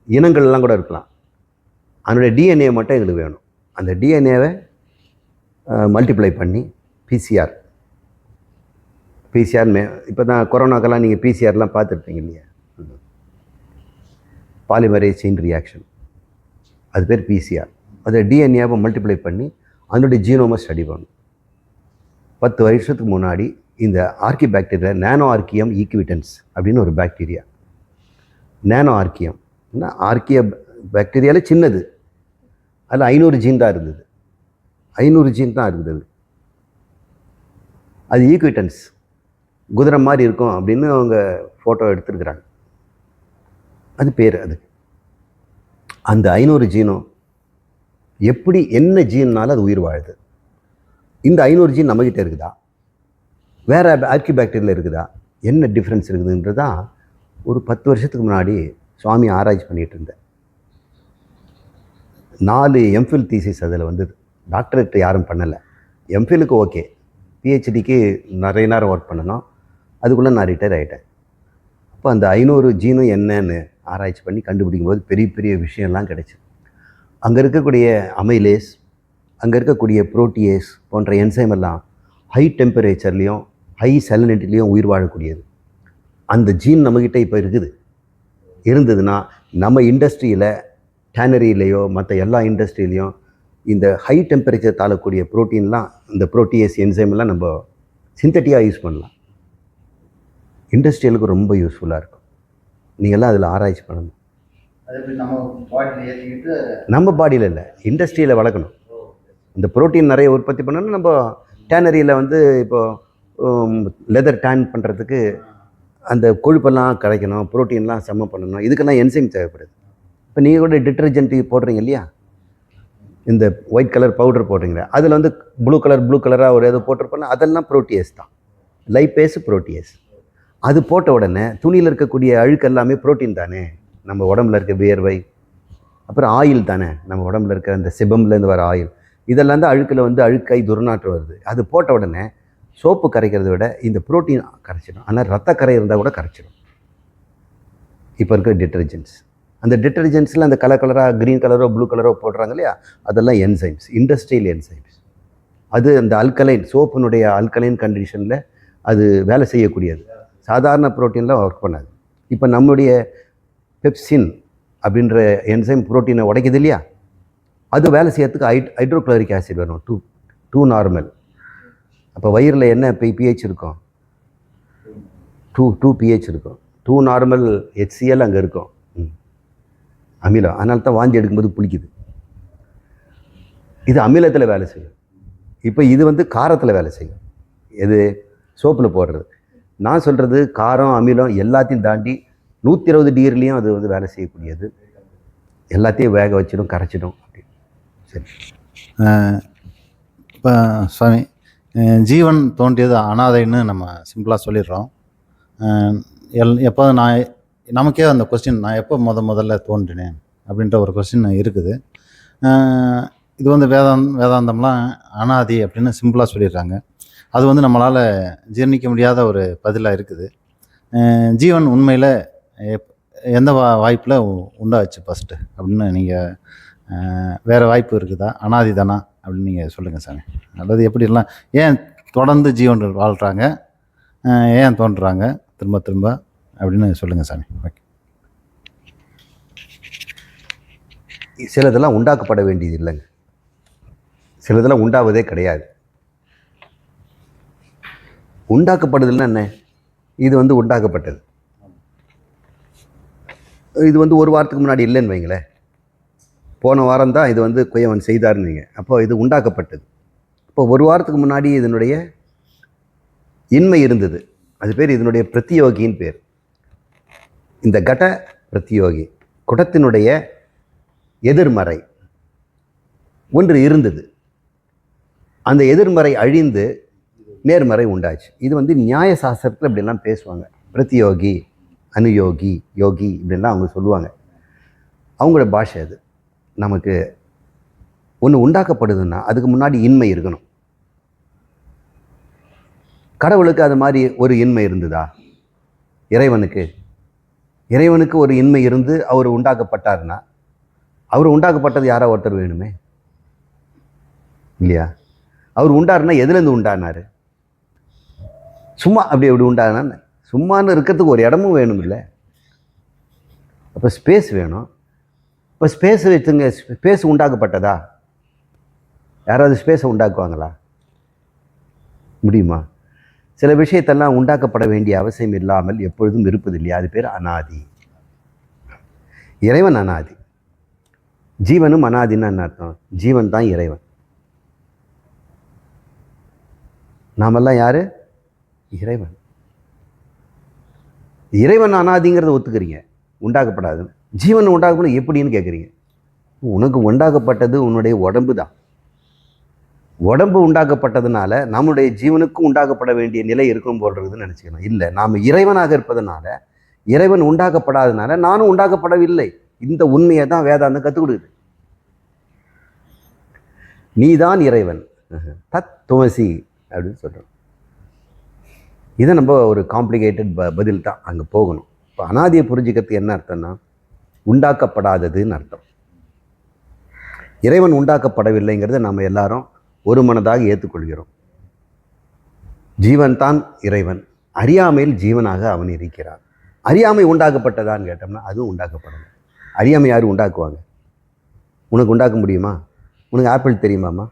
இனங்கள்லாம் கூட இருக்கலாம். அதனுடைய DNA மட்டும் எங்களுக்கு வேணும். அந்த DNAவை மல்டிப்ளை பண்ணி பிசிஆர் இப்போ தான் கொரோனாக்கெல்லாம் நீங்கள் பிசிஆர்லாம் பார்த்துருப்பீங்க இல்லையா, பாலிமரேஸ் செயின் ரியாக்ஷன், அது பேர் பிசிஆர். அதை DNAவை மல்டிப்ளை பண்ணி அதனுடைய ஜீனோமை ஸ்டடி பண்ணணும். 10 வருஷத்துக்கு முன்னாடி இந்த ஆர்கி பாக்டீரியா நானோ ஆர்கியம் ஈக்விட்டன்ஸ் அப்படின்னு ஒரு பாக்டீரியா. நானோ ஆர்கியம் ஆர்கிய பாக்டீரியாவில் சின்னது, அதில் 500 ஜீன் தான் இருந்தது. 500 ஜீன் தான் இருந்தது. அது ஈக்விட்டன்ஸ், குதிரை மாதிரி இருக்கும் அப்படின்னு அவங்க ஃபோட்டோ எடுத்துருக்குறாங்க. அது பேர். அது அந்த 500 ஜீனும் எப்படி என்ன ஜீன்னாலும் அது உயிர் வாழுது. இந்த 500 ஜீன் நம்மகிட்ட இருக்குதா, வேறு ஆர்கி பாக்டீரியில் இருக்குதா, என்ன டிஃப்ரென்ஸ் இருக்குதுன்றது தான் ஒரு 10 வருஷத்துக்கு முன்னாடி சுவாமி ஆராய்ச்சி பண்ணிகிட்டு இருந்தேன். 4 MPhil தீசிஸ் அதில் வந்தது. டாக்டரேட் யாரும் பண்ணலை. MPhilக்கு ஓகே, PhDக்கு நிறைய நேரம் ஒர்க் பண்ணணும். அதுக்குள்ளே நான் ரிட்டையர் ஆகிட்டேன். அப்போ அந்த 500 ஜீனும் என்னன்னு ஆராய்ச்சி பண்ணி கண்டுபிடிக்கும் போது பெரிய பெரிய விஷயம்லாம் கிடைச்சிது. அங்கே இருக்கக்கூடிய அமைலேஸ், அங்கே இருக்கக்கூடிய புரோட்டியேஸ் போன்ற என்சைம் எல்லாம் ஹை டெம்பரேச்சர்லேயும் ஹை சலினிட்டிலையும் உயிர் வாழக்கூடியது. அந்த ஜீன் நம்மக்கிட்ட இப்போ இருந்ததுன்னா நம்ம இண்டஸ்ட்ரியில், டேனரியிலையோ மற்ற எல்லா இண்டஸ்ட்ரியிலையும் இந்த ஹை டெம்பரேச்சர் தாழக்கூடிய ப்ரோட்டீன்லாம், இந்த புரோட்டியேஸ் என்சைம்லாம் நம்ம சிந்தட்டிக்காக யூஸ் பண்ணலாம். இண்டஸ்ட்ரியலுக்கு ரொம்ப யூஸ்ஃபுல்லாக இருக்கும். நீங்கள்லாம் அதில் ஆராய்ச்சி பண்ணணும். நம்ம பாடியில் இல்லை, இண்டஸ்ட்ரியில் வளர்க்கணும். இந்த புரோட்டீன் நிறைய உற்பத்தி பண்ணணும். நம்ம டேனரியில் வந்து இப்போது லெதர் டேன் பண்ணுறதுக்கு அந்த கொழுப்பெல்லாம் கிடைக்கணும், புரோட்டீன்லாம் செம்ம பண்ணணும். இதுக்கெல்லாம் என்சைம் தேவைப்படுது. இப்போ நீங்கள் கூட டிட்டர்ஜென்ட் போடுறீங்க இல்லையா, இந்த ஒயிட் கலர் பவுடர் போடுறீங்க, அதில் வந்து ப்ளூ கலராக ஒரு எது போட்டிருப்போம்னா அதெல்லாம் புரோட்டியேஸ் தான், லைப்பேஸ் புரோட்டியேஸ். அது போட்ட உடனே துணியில் இருக்கக்கூடிய அழுக்கு எல்லாமே புரோட்டீன் தானே, நம்ம உடம்புல இருக்க வியர்வை, அப்புறம் ஆயில் தானே, நம்ம உடம்புல இருக்க அந்த சிபம்லேருந்து வர ஆயில், இதெல்லாம் தான் அழுக்கில் வந்து அழுக்காய் துர்நாற்றம் வருது. அது போட்ட உடனே சோப்பு கரைக்கிறத விட இந்த புரோட்டீன் கரைச்சிடும். ஆனால் ரத்த கரை இருந்தால் கூட கரைச்சிடும் இப்போ இருக்கிற டிட்டர்ஜென்ட்ஸ். அந்த டிட்டர்ஜென்ட்ஸில் அந்த கலராக க்ரீன் கலரோ ப்ளூ கலரோ போடுறாங்க இல்லையா, அதெல்லாம் என்சைம்ஸ், இண்டஸ்ட்ரியல் என்சைம்ஸ். அது அந்த அல்கலைன், சோப்பினுடைய அல்கலைன் கண்டிஷனில் அது வேலை செய்யக்கூடியது. சாதாரண ப்ரோட்டீனில் ஒர்க் பண்ணாது. இப்போ நம்முடைய பெப்சின் அப்படின்ற என்சைம் புரோட்டீனை உடைக்குது இல்லையா, அது வேலை செய்யறதுக்கு ஹைட்ரோக்ளோரிக் ஆசிட் வேணும், 2 நார்மல். அப்போ வயிறில் என்ன pH இருக்கும், 2 pH இருக்கும். 2 நார்மல் HCl அங்கே இருக்கும், அமிலம். அதனால தான் வாந்தி எடுக்கும்போது புளிக்குது. இது அமிலத்தில் வேலை செய்யும். இப்போ இது வந்து காரத்தில் வேலை செய்யும். எது, சோப்பில் போடுறது. நான் சொல்கிறது காரம் அமிலம் எல்லாத்தையும் தாண்டி 120 டிகிரிலையும் அது வந்து வேலை செய்யக்கூடியது. எல்லாத்தையும் வேக வச்சிடும், கரைச்சிடும். அப்படி சரி. இப்போ சுவாமி, ஜீவன் தோன்றியது அனாதைன்னு நம்ம சிம்பிளாக சொல்லிடுறோம். எப்போ நமக்கே அந்த கொஸ்டின், நான் எப்போ முதல்ல தோன்றினேன் அப்படின்ற ஒரு கொஸ்டின் இருக்குது. இது வந்து வேதாந்தம்லாம் அனாதி அப்படின்னு சிம்பிளாக சொல்லிடுறாங்க. அது வந்து நம்மளால் ஜீர்ணிக்க முடியாத ஒரு பதிலாக இருக்குது. ஜீவன் உண்மையில் எந்த வாய்ப்பில் உண்டாச்சு ஃபஸ்ட்டு அப்படின்னு நீங்கள், வேறு வாய்ப்பு இருக்குதா, அனாதி தானா அப்படின்னு நீங்கள் சொல்லுங்கள் சாமி. அதாவது எப்படிலாம் ஏன் தொடர்ந்து ஜீவன்கள் வாழ்கிறாங்க, ஏன் தோன்றுறாங்க திரும்ப திரும்ப அப்படின்னு சொல்லுங்கள் சாமி. ஓகே. சிலதெல்லாம் உண்டாக்கப்பட வேண்டியது இல்லைங்க, சிலதெல்லாம் உண்டாவதே கிடையாது. உண்டாக்கப்படுதல்னா என்ன? இது வந்து உண்டாக்கப்பட்டது. இது வந்து ஒரு வாரத்துக்கு முன்னாடி இல்லைன்னு வைங்களேன், போன வாரம் தான் இது வந்து குயவன் செய்தார்னு வைங்க, அப்போ இது உண்டாக்கப்பட்டது. இப்போ ஒரு வாரத்துக்கு முன்னாடி இதனுடைய இன்மை இருந்தது, அது பேர் இதனுடைய பிரத்தியோகின்னு பேர். இந்த கட பிரத்தியோகி, குடத்தினுடைய எதிர்மறை ஒன்று இருந்தது. அந்த எதிர்மறை அழிந்து நேர்மறை உண்டாச்சு. இது வந்து நியாய சாஸ்திரத்தில் இப்படிலாம் பேசுவாங்க. பிரத்தியோகி, அனுயோகி, யோகி இப்படிலாம் அவங்க சொல்லுவாங்க. அவங்களோட பாஷை அது. நமக்கு ஒன்று உண்டாக்கப்படுதுன்னா அதுக்கு முன்னாடி இன்மை இருக்கணும். கடவுளுக்கு அது மாதிரி ஒரு இன்மை இருந்ததா? இறைவனுக்கு ஒரு இன்மை இருந்து அவர் உண்டாக்கப்பட்டார்னா, அவர் உண்டாக்கப்பட்டது யாரோ ஒருத்தர் வேணுமே இல்லையா? அவர் உண்டாருன்னா எதுலேருந்து உண்டானார்? சும்மா அப்படி உண்டானா? சும்மான்னு இருக்கிறதுக்கு ஒரு இடமும் வேணும் இல்லை? அப்போ ஸ்பேஸ் வேணும். இப்போ ஸ்பேஸ் வச்சுங்க, ஸ்பேஸ் உண்டாக்கப்பட்டதா? யாராவது ஸ்பேஸை உண்டாக்குவாங்களா? முடியுமா? சில விஷயத்தெல்லாம் உண்டாக்கப்பட வேண்டிய அவசியம் இல்லாமல் எப்பொழுதும் இருப்பது இல்லையா? அது பேர் அனாதி. இறைவன் அனாதி, ஜீவனும் அனாதின்னு என்ன அர்த்தம்? ஜீவன் தான் இறைவன். நாமெல்லாம் யாரு? இறைவன். இறைவன் அனாதிங்கிறத ஒத்துக்கிறீங்க, உண்டாக்கப்படாதுன்னு. ஜீவன் உண்டாக்கப்படும் எப்படின்னு கேட்குறீங்க. உனக்கு உண்டாக்கப்பட்டது உன்னுடைய உடம்பு தான். உடம்பு உண்டாக்கப்பட்டதுனால நம்முடைய ஜீவனுக்கும் உண்டாக்கப்பட வேண்டிய நிலை இருக்கும் போல் இருக்குதுன்னு நினச்சிக்கணும். இல்லை, நாம் இறைவனாக இருப்பதனால, இறைவன் உண்டாக்கப்படாதனால நானும் உண்டாக்கப்படவில்லை. இந்த உண்மையை தான் வேதாந்தம் கற்றுக் கொடுக்குது. நீதான் இறைவன், தத் துவசி அப்படின்னு சொல்கிறோம். இதை நம்ம ஒரு காம்ப்ளிகேட்டட் பதில் தான் அங்கே போகணும். இப்போ அனாதியை புரிஞ்சுக்கிறது என்ன அர்த்தம்னா, உண்டாக்கப்படாததுன்னு அர்த்தம். இறைவன் உண்டாக்கப்படவில்லைங்கிறத நம்ம எல்லாரும் ஒரு மனதாக ஏற்றுக்கொள்கிறோம். ஜீவன் தான் இறைவன், அறியாமையில் ஜீவனாக அவன் இருக்கிறான். அறியாமை உண்டாக்கப்பட்டதான்னு கேட்டோம்னா அதுவும் உண்டாக்கப்படலை. அறியாமை யாரும் உண்டாக்குவாங்க? உனக்கு உண்டாக்க முடியுமா? உனக்கு ஆப்பிள் தெரியுமாம்மா?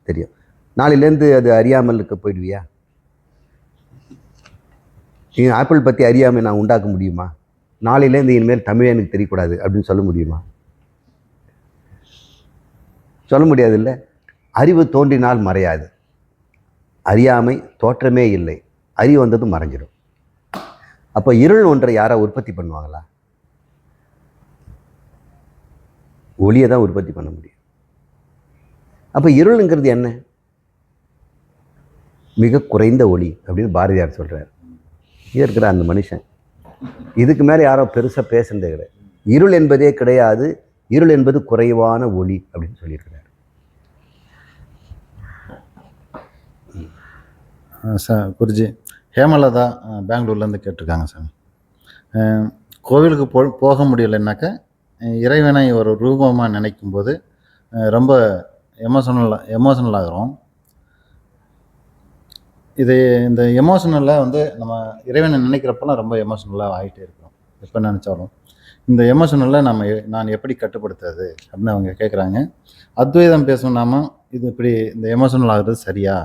தெரியும். நாளையிலேருந்து அது அறியாமலுக்கு போயிடுவியா? ஆப்பிள் பற்றி அறியாமை நான் உண்டாக்க முடியுமா? நாளையிலேருந்து இனிமேல் தமிழ் எனக்கு தெரியக்கூடாது அப்படின்னு சொல்ல முடியுமா? சொல்ல முடியாது இல்லை? அறிவு தோன்றினால் மறையாது, அறியாமை தோற்றமே இல்லை, அறிவு வந்ததும் மறைஞ்சிடும். அப்போ இருள் ஒன்றை யாரா உற்பத்தி பண்ணுவாங்களா? ஒளியை தான் உற்பத்தி பண்ண முடியும். அப்போ இருளுங்கிறது என்ன? மிக குறைந்த ஒளி அப்படின்னு பாரதியார் சொல்கிறார். இங்கே இருக்கிற அந்த மனுஷன் இதுக்கு மேலே யாரோ பெருசாக பேசுனதே கிடையாது. இருள் என்பதே கிடையாது, இருள் என்பது குறைவான ஒளி அப்படின்னு சொல்லியிருக்கிறார். குருஜி, ஹேமலதா பெங்களூர்லேருந்து கேட்டிருக்காங்க சாமி. கோவிலுக்கு போக முடியலைன்னாக்கா இறைவனை ஒரு ரூபமாக நினைக்கும் போது ரொம்ப எமோஷனல் ஆகிறோம். இந்த எமோஷனலில் வந்து நம்ம இறைவனை நினைக்கிறப்பெல்லாம் ரொம்ப எமோஷனலாக ஆகிட்டே இருக்கிறோம். எப்போ நினச்சாலும் இந்த எமோஷனலில் நான் எப்படி கட்டுப்படுத்துறது அப்படின்னு அவங்க கேட்குறாங்க. அத்வைதம் பேசணும்னாம இது இப்படி இந்த எமோஷனல் ஆகுறது சரியா?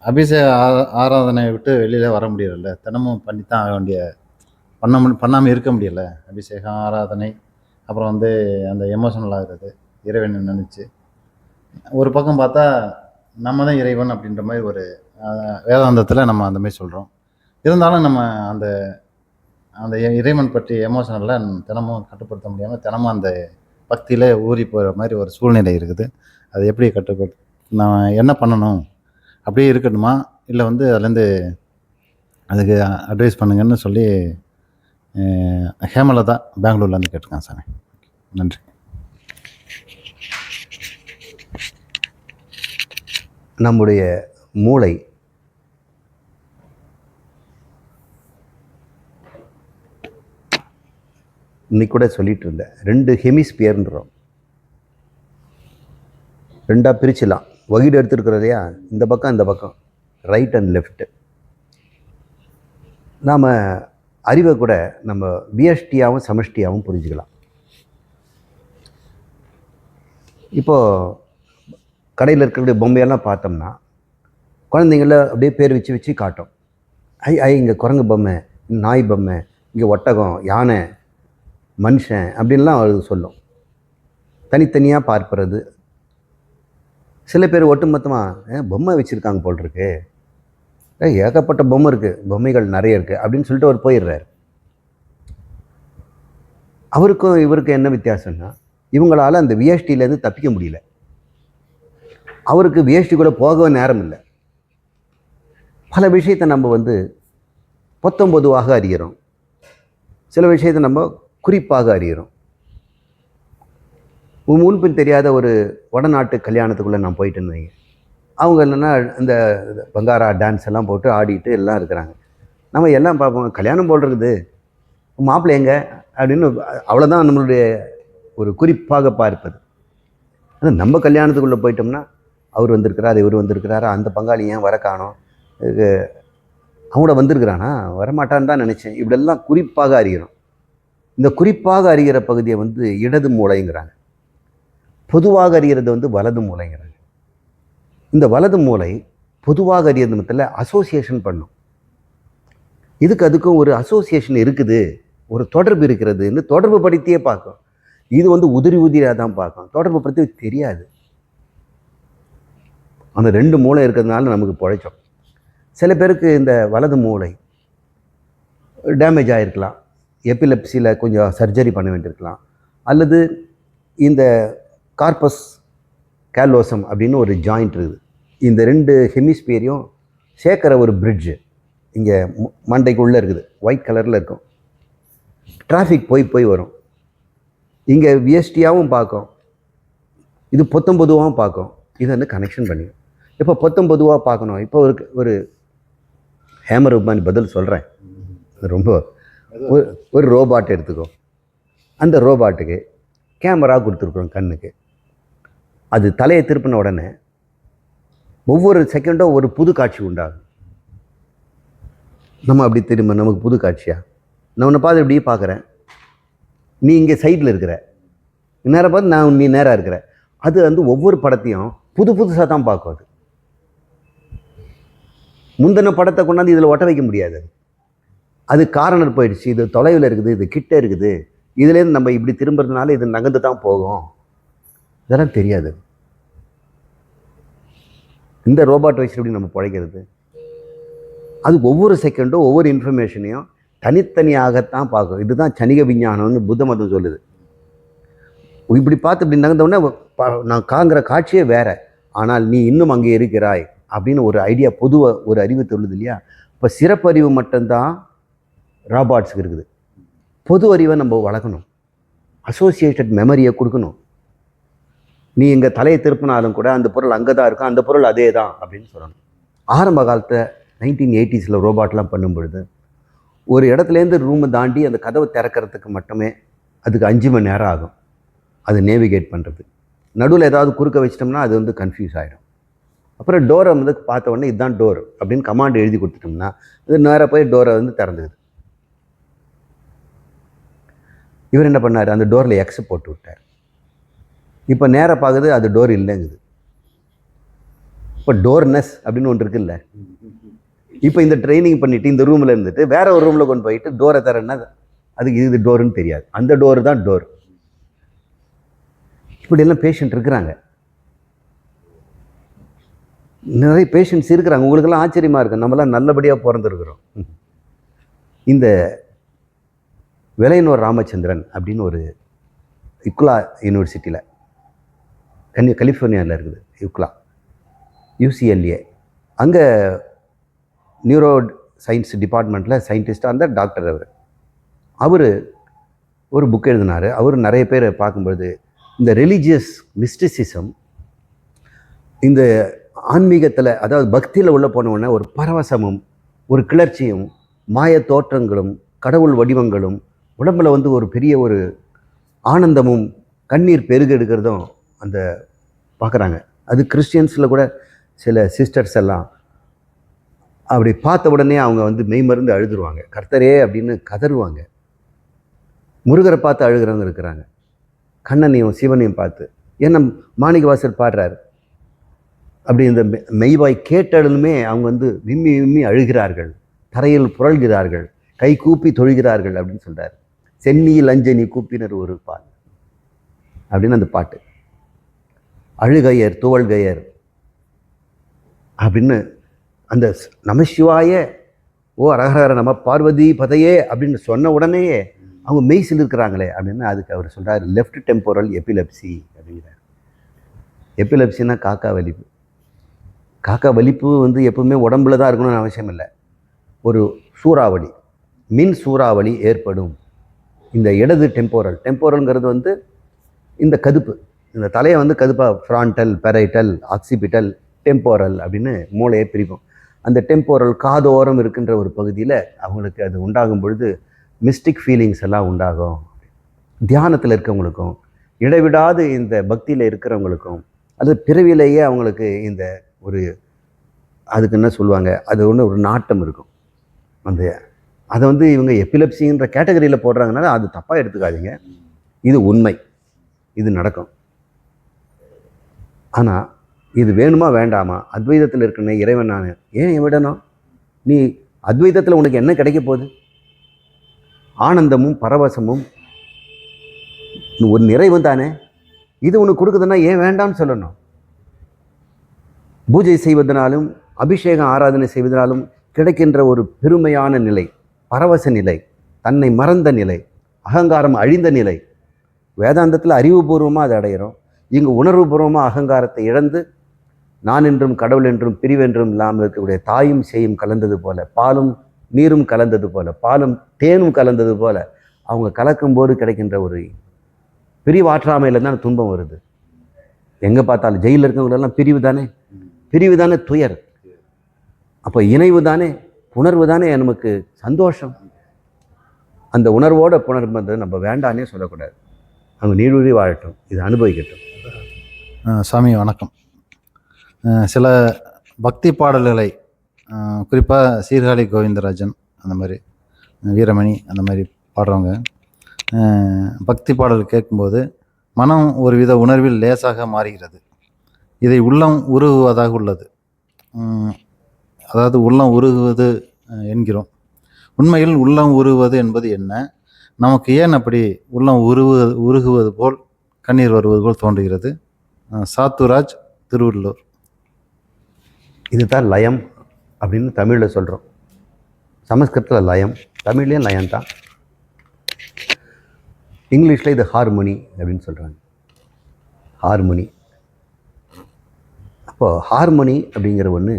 அபிஷேக ஆராதனையை விட்டு வெளியில் வர முடியல, தினமும் பண்ணித்தான் ஆக வேண்டிய, பண்ணாமல் இருக்க முடியல. அபிஷேகம், ஆராதனை, அப்புறம் வந்து அந்த எமோஷனல் ஆகுறது இறைவனை நினச்சி. ஒரு பக்கம் பார்த்தா நம்ம தான் இறைவன் அப்படின்ற மாதிரி ஒரு வேதாந்தத்தில் நம்ம அந்த மாதிரி சொல்கிறோம். இருந்தாலும் நம்ம அந்த அந்த இறைவன் பற்றி எமோஷனலில் தினமும் கட்டுப்படுத்த முடியாமல் தினமும் அந்த பக்தியில் ஊறி போகிற மாதிரி ஒரு சூழ்நிலை இருக்குது. அது எப்படி நான் என்ன பண்ணணும்? அப்படியே இருக்கட்டுமா? இல்லை வந்து அதுலேருந்து அதுக்கு அட்வைஸ் பண்ணுங்கன்னு சொல்லி ஹேமலதா பெங்களூர்லேருந்து கேட்டிருக்காங்க சாமி. நன்றி. நம்முடைய மூளை இன்னைக்கு கூட சொல்லிட்டு இருந்தேன், 2 ஹெமிஸ்பியர்ன்றோம். 2ஆக பிரிச்சிடலாம். வகிடு எடுத்துருக்கிறோம் இல்லையா, இந்த பக்கம் இந்த பக்கம், ரைட் அண்ட் லெஃப்ட். நாம் அறிவை கூட நம்ம வியஷ்டியாகவும் சமஷ்டியாகவும் புரிஞ்சுக்கலாம். இப்போது கடையில் இருக்கக்கூடிய பொம்மையெல்லாம் பார்த்தோம்னா குழந்தைங்கள அப்படியே பேர் வச்சு வச்சு காட்டும். இங்கே குரங்கு பொம்மை, நாய் பொம்மை, இங்கே ஒட்டகம், யானை, மனுஷன் அப்படின்லாம் அது சொல்லும். தனித்தனியாக பார்ப்பறது. சில பேர் ஒட்டுமொத்தமாக பொம்மை வச்சுருக்காங்க போல் இருக்கு, ஏகப்பட்ட பொம்மை இருக்குது, பொம்மைகள் நிறைய இருக்குது அப்படின்னு சொல்லிட்டு அவர் போயிடுறாரு. அவருக்கும் இவருக்கும் என்ன வித்தியாசம்னா, இவங்களால் அந்த விஎஸ்டியிலேருந்து தப்பிக்க முடியல. அவருக்கு விஎஸ்டி கூட போகவே நேரம் இல்லை. பல விஷயத்தை நம்ம வந்து பொத்தம்பொதுவாக அறிகிறோம், சில விஷயத்தை நம்ம குறிப்பாக அறிகிறோம். முன்பின் தெரியாத ஒரு வடநாட்டு கல்யாணத்துக்குள்ளே நான் போயிட்டேன்னு வைங்க. அவங்க என்னென்னா இந்த பங்காரா டான்ஸ் எல்லாம் போட்டு ஆடிட்டு எல்லாம் இருக்கிறாங்க. நம்ம எல்லாம் பார்ப்போம், கல்யாணம் போல் இருக்குது, மாப்பிள்ளை எங்க அப்படின்னு. அவ்வளோதான் நம்மளுடைய ஒரு குறிப்பாக பார்ப்பது. ஆனால் நம்ம கல்யாணத்துக்குள்ளே போயிட்டோம்னா, அவர் வந்திருக்கிறார், இவர் வந்திருக்கிறாரா, அந்த பங்காளி ஏன் வர காணோம், அவங்கள வந்திருக்கிறானா, வரமாட்டான்னு தான் நினச்சேன், இப்படியெல்லாம் குறிப்பாக அறிகிறோம். இந்த குறிப்பாக அறிகிற பகுதியை வந்து இடது மூளைங்கிறாங்க. பொதுவாக அறிகிறது வந்து வலது மூளைங்கிறாங்க. இந்த வலது மூளை பொதுவாக அறியறது மத்தியில் அசோசியேஷன் பண்ணும். இதுக்கு அதுக்கும் ஒரு அசோசியேஷன் இருக்குது, ஒரு தொடர்பு இருக்கிறதுன்னு தொடர்பு படுத்தியே பார்க்கும். இது வந்து உதிரியாக தான் பார்க்கும், தொடர்பு படுத்தி தெரியாது. அந்த 2 மூளை இருக்கிறதுனால நமக்கு பிழைச்சோம். சில பேருக்கு இந்த வலது மூளை டேமேஜ் ஆகிருக்கலாம், எபிலெப்சியில் கொஞ்சம் சர்ஜரி பண்ண வேண்டியிருக்கலாம், அல்லது இந்த கார்பஸ் கேலோசம் அப்படின்னு ஒரு ஜாயிண்ட் இருக்குது. இந்த 2 ஹெமிஸ்பியரையும் சேர்க்குற ஒரு பிரிட்ஜு இங்கே மண்டைக்குள்ளே இருக்குது, ஒயிட் கலரில் இருக்கும். டிராஃபிக் போய் வரும். இங்கே விஎஸ்டியாகவும் பார்க்கும், இது பொத்தம்பொதுவாகவும் பார்க்கும். இதை வந்து கனெக்ஷன் பண்ணி இப்போ பொத்தம்பொதுவாக பார்க்கணும். இப்போ ஒரு ஹேமர் மாதிரி பதில் சொல்கிறேன். ரொம்ப ஒரு ரோபாட் எடுத்துக்கோ. அந்த ரோபாட்டுக்கு கேமரா கொடுத்துருக்குறோம் கண்ணுக்கு. அது தலையை திருப்பின உடனே ஒவ்வொரு செகண்டும் ஒரு புது காட்சி உண்டாகும். நம்ம அப்படி திரும்ப நமக்கு புது காட்சியா, நான் உன்னை பார்த்து இப்படியே பார்க்குறேன், நீ இங்கே சைடில் இருக்கிற, நேராக பார்த்து நீ நேராக இருக்கிற. அது வந்து ஒவ்வொரு படத்தையும் புதுசாக தான் பார்க்கும். முந்தின படத்தை கொண்டாந்து இதில் ஒட்ட வைக்க முடியாது. அது கார்னர் போயிடுச்சு, இது தொலைவில் இருக்குது, இது கிட்ட இருக்குது, இதுலேருந்து நம்ம இப்படி திரும்புறதுனால இது நகர்ந்து தான் போகும், இதெல்லாம் தெரியாது. இந்த ரோபாட் வச்சு எப்படி நம்ம பிழைக்கிறது? அது ஒவ்வொரு செகண்டும் ஒவ்வொரு இன்ஃபர்மேஷனையும் தனித்தனியாகத்தான் பார்க்கும். இதுதான் சனிக விஞ்ஞானம்னு புத்த மதம் சொல்லுது. இப்படி பார்த்து இப்படி நகர்ந்தோடனே நான் காங்கிற காட்சியே வேற, ஆனால் நீ இன்னும் அங்கே இருக்கிறாய் அப்படின்னு ஒரு ஐடியா, பொதுவாக ஒரு அறிவு சொல்லுது இல்லையா? இப்போ சிறப்பறிவு மட்டும்தான் ராபாட்ஸுக்கு இருக்குது. பொது அறிவை நம்ம வளர்க்கணும், அசோசியேட்டட் மெமரியை கொடுக்கணும். நீ இங்கே தலையை திருப்பினாலும் கூட அந்த பொருள் அங்கே தான் இருக்கும், அந்த பொருள் அதே தான் அப்படின்னு சொல்லணும். ஆரம்ப காலத்தில் 1980s ரோபாட்லாம் பண்ணும் பொழுது ஒரு இடத்துலேருந்து ரூமை தாண்டி அந்த கதவை திறக்கிறதுக்கு மட்டுமே அதுக்கு 5 மணி நேரம் ஆகும். அது நேவிகேட் பண்ணுறது. நடுவில் ஏதாவது குறுக்க வச்சிட்டோம்னா அது வந்து கன்ஃபியூஸ் ஆகிடும். அப்புறம் டோரை வந்து பார்த்த உடனே இதுதான் டோர் அப்படின்னு கமாண்ட் எழுதி கொடுத்துட்டோம்னா அது நேராக போய் டோரை வந்து திறந்துக்குது. இவர் என்ன பண்ணார், அந்த டோரில் எக்ஸ் போட்டு விட்டார். இப்போ நேராக பார்க்குது, அது டோர் இல்லைங்குது. இப்போ டோர்னஸ் அப்படின்னு ஒன்று இருக்குல்ல. இப்போ இந்த ட்ரைனிங் பண்ணிவிட்டு இந்த ரூமில் இருந்துட்டு வேற ஒரு ரூமில் கொண்டு போயிட்டு டோரை தரேன்னா அதுக்கு இது டோருன்னு தெரியாது, அந்த டோரு தான் டோர். இப்படியெல்லாம் பேஷண்ட் இருக்கிறாங்க, நிறைய பேஷண்ட்ஸ் இருக்கிறாங்க. உங்களுக்கெல்லாம் ஆச்சரியமாக இருக்குது, நம்மளாம் நல்லபடியாக பிறந்திருக்கிறோம். இந்த வெலையனூர் ராமச்சந்திரன் அப்படின்னு ஒரு யுக்லா யூனிவர்சிட்டியில் கலிஃபோர்னியாவில் இருக்குது யுக்லா UCLA. அங்கே நியூரோ சயின்ஸ் டிபார்ட்மெண்ட்டில் சயின்டிஸ்டாக இருந்தால் டாக்டர் அவர் ஒரு புக் எழுதினார். அவர் நிறைய பேரை பார்க்கும்பொழுது இந்த ரிலீஜியஸ் மிஸ்டிசிசம், இந்த ஆன்மீகத்தில் அதாவது பக்தியில் உள்ள போனவுடனே ஒரு பரவசமும் ஒரு கிளர்ச்சியும் மாய தோற்றங்களும் கடவுள் வடிவங்களும் உடம்பில் வந்து ஒரு பெரிய ஒரு ஆனந்தமும் கண்ணீர் பெருகெடுக்கிறதும் அந்த பார்க்குறாங்க. அது கிறிஸ்டியன்ஸில் கூட சில சிஸ்டர்ஸ் எல்லாம் அப்படி பார்த்த உடனே அவங்க வந்து மெய்மருந்து அழுதுருவாங்க, கர்த்தரே அப்படின்னு கதறுவாங்க. முருகரை பார்த்து அழுகிறவங்க இருக்கிறாங்க, கண்ணனையும் சிவனையும் பார்த்து. ஏன்னா மாணிக்கவாசர் பாடுறாரு, அப்படி இந்த மெய்வாய் கேட்டலுமே அவங்க வந்து விம்மி விம்மி அழுகிறார்கள், தரையில் புரள்கிறார்கள், கை கூப்பி தொழுகிறார்கள் அப்படின்னு சொல்கிறார். சென்னியில் அஞ்சனி கூப்பினர் ஒரு பால் அப்படின்னு அந்த பாட்டு. அழுகையர் துவள்கையர் அப்படின்னு அந்த நமசிவாய ஓ அரஹர நம பார்வதி பதையே அப்படின்னு சொன்ன உடனேயே அவங்க மெய் சிலிருக்கிறாங்களே அப்படின்னு அதுக்கு அவர் சொல்கிறார் லெஃப்ட் டெம்போரல் எபிலெப்சி அப்படிங்கிறார். எபிலெப்சின்னா காக்கா வலிப்பு. காக்கா வலிப்பு வந்து எப்பவுமே உடம்புல தான் இருக்கணும்னு அவசியம் இல்லை. ஒரு சூறாவளி, மின் சூறாவளி ஏற்படும். இந்த இடது டெம்போரல்ங்கிறது வந்து இந்த கதுப்பு, இந்த தலையை வந்து கதுப்பாக ஃப்ரான்டல், பெரைட்டல், ஆக்சிபிட்டல், டெம்போரல் அப்படின்னு மூளையை பிரிப்போம். அந்த டெம்போரல் காதோரம் இருக்கின்ற ஒரு பகுதியில் அவங்களுக்கு அது உண்டாகும் பொழுது மிஸ்டிக் ஃபீலிங்ஸ் எல்லாம் உண்டாகும். தியானத்தில் இருக்கவங்களுக்கும் இடைவிடாது இந்த பக்தியில் இருக்கிறவங்களுக்கும் அது பிறவிலேயே அவங்களுக்கு இந்த ஒரு அதுக்கு என்ன சொல்லுவாங்க, அது ஒன்று ஒரு நாட்டம் இருக்கும். அதை வந்து இவங்க எபிலெப்சின்ற கேட்டகரியில் போடுறாங்கனால அது தப்பாக எடுத்துக்காதீங்க. இது உண்மை, இது நடக்கும். ஆனால் இது வேணுமா வேண்டாமா? அத்வைதத்தில் இருக்கனே இறைவன் நான் ஏன் விடணும்? நீ அத்வைதத்தில் உனக்கு என்ன கிடைக்க போகுது? ஆனந்தமும் பரவசமும் ஒரு நிறைவு தானே. இது உனக்கு கொடுக்குதுன்னா ஏன் வேண்டாம்னு சொல்லணும்? பூஜை செய்வதனாலும் அபிஷேகம் ஆராதனை செய்வதனாலும் கிடைக்கின்ற ஒரு பெருமையான நிலை, பரவச நிலை, தன்னை மறந்த நிலை, அகங்காரம் அழிந்த நிலை. வேதாந்தத்தில் அறிவுபூர்வமாக அதை அடைகிறோம். இங்கு உணர்வுபூர்வமாக அகங்காரத்தை இழந்து நான் என்றும் கடவுள் என்றும் பிரிவென்றும் இல்லாமல் இருக்கக்கூடிய தாயும் சேயும் கலந்தது போல, பாலும் நீரும் கலந்தது போல, பாலும் தேனும் கலந்தது போல அவங்க கலக்கும்போது கிடைக்கின்ற ஒரு பிரிவாற்றாமையில் தான் துன்பம் வருது. எங்கே பார்த்தாலும் ஜெயிலில் இருக்கவங்களெல்லாம் பிரிவு தானே துயர். அப்போ இணைவு தானே, புணர்வு தானே நமக்கு சந்தோஷம். அந்த உணர்வோட புணர்வது நம்ம வேண்டானே சொல்லக்கூடாது. அவங்க நீடுழி வாழட்டும், இது அனுபவிக்கட்டும். சாமி வணக்கம். சில பக்தி பாடல்களை குறிப்பாக சீர்காழி கோவிந்தராஜன் அந்த மாதிரி, வீரமணி அந்த மாதிரி பாடுறவங்க பக்தி பாடல் கேட்கும்போது மனம் ஒரு வித உணர்வில் லேசாக மாறுகிறது. இதை உள்ளம் உருகுவதாக உள்ளது. அதாவது உள்ளம் உருகுவது என்கிறோம். உண்மையில் உள்ளம் உருகுவது என்பது என்ன? நமக்கு ஏன் அப்படி உள்ளம் உருகுவது போல் கண்ணீர் வருவது போல் தோன்றுகிறது? சாத்துராஜ், திருவள்ளூர். இதுதான் லயம் அப்படின்னு தமிழில் சொல்கிறோம். சமஸ்கிருதத்தில் லயம், தமிழ்லேயும் லயம் தான். இங்கிலீஷில் இது ஹார்மோனி அப்படின்னு சொல்கிறாங்க. ஹார்மோனி. அப்போது ஹார்மோனி அப்படிங்கிற ஒன்று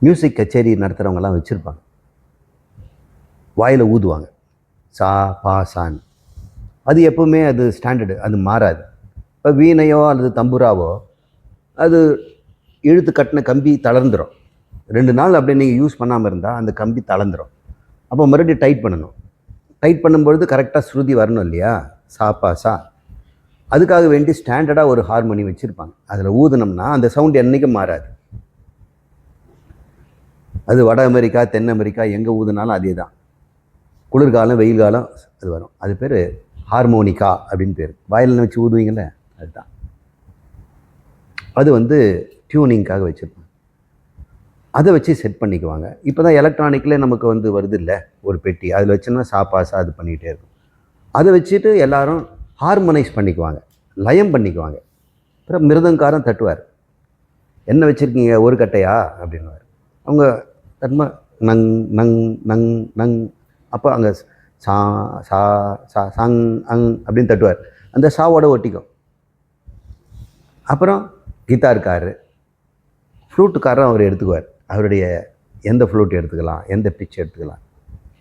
மியூசிக் கச்சேரி நடத்துகிறவங்கெல்லாம் வச்சுருப்பாங்க. வாயில் ஊதுவாங்க, சா பா சான். அது எப்பவுமே அது ஸ்டாண்டர்டு, அது மாறாது. இப்போ வீணையோ அல்லது தம்புராவோ அது இழுத்து கட்டின கம்பி தளர்ந்துடும். 2 நாள் அப்படியே நீங்கள் யூஸ் பண்ணாமல் இருந்தால் அந்த கம்பி தளர்ந்துடும். அப்போ மறுபடியும் டைட் பண்ணணும். டைட் பண்ணும்பொழுது கரெக்டாக ஸ்ருதி வரணும் இல்லையா, சா பா சா. அதுக்காக வேண்டி ஸ்டாண்டர்டாக ஒரு ஹார்மோனி வச்சுருப்பாங்க. அதில் ஊதுனோம்னா அந்த சவுண்ட் என்றைக்கும் மாறாது. அது வட அமெரிக்கா, தென் அமெரிக்கா எங்கே ஊதுனாலும் அதே தான். குளிர்காலம் வெயில் காலம் அது வரும். அது பேர் ஹார்மோனிக்கா அப்படின்னு பேர். வயலில் வச்சு ஊதுவீங்களே அதுதான். அது வந்து டியூனிங்காக வச்சுருப்பாங்க. அதை வச்சு செட் பண்ணிக்குவாங்க. இப்போ தான் எலக்ட்ரானிக்கில் நமக்கு வந்து வருது இல்லை ஒரு பெட்டி, அதில் வச்சோன்னா சாப்பாசா அது பண்ணிகிட்டே இருக்கும். அதை வச்சுட்டு எல்லாரும் ஹார்மோனைஸ் பண்ணிக்குவாங்க, லயம் பண்ணிக்குவாங்க. அப்புறம் மிருதங்காரம் தட்டுவார், என்ன வச்சுருக்கீங்க ஒரு கட்டையா அப்படின்னுவார். அவங்க நங் நங் நங் நங். அப்போ அங்கே சா சா சா சங் அங் அப்படின்னு தட்டுவார். அந்த சாவோட ஒட்டிக்கும். அப்புறம் கிட்டார்காரரு, ஃப்ளூட்டுக்காரரும் அவர் எடுத்துக்குவார். அவருடைய எந்த ஃப்ளூட் எடுத்துக்கலாம், எந்த பிச் எடுத்துக்கலாம்.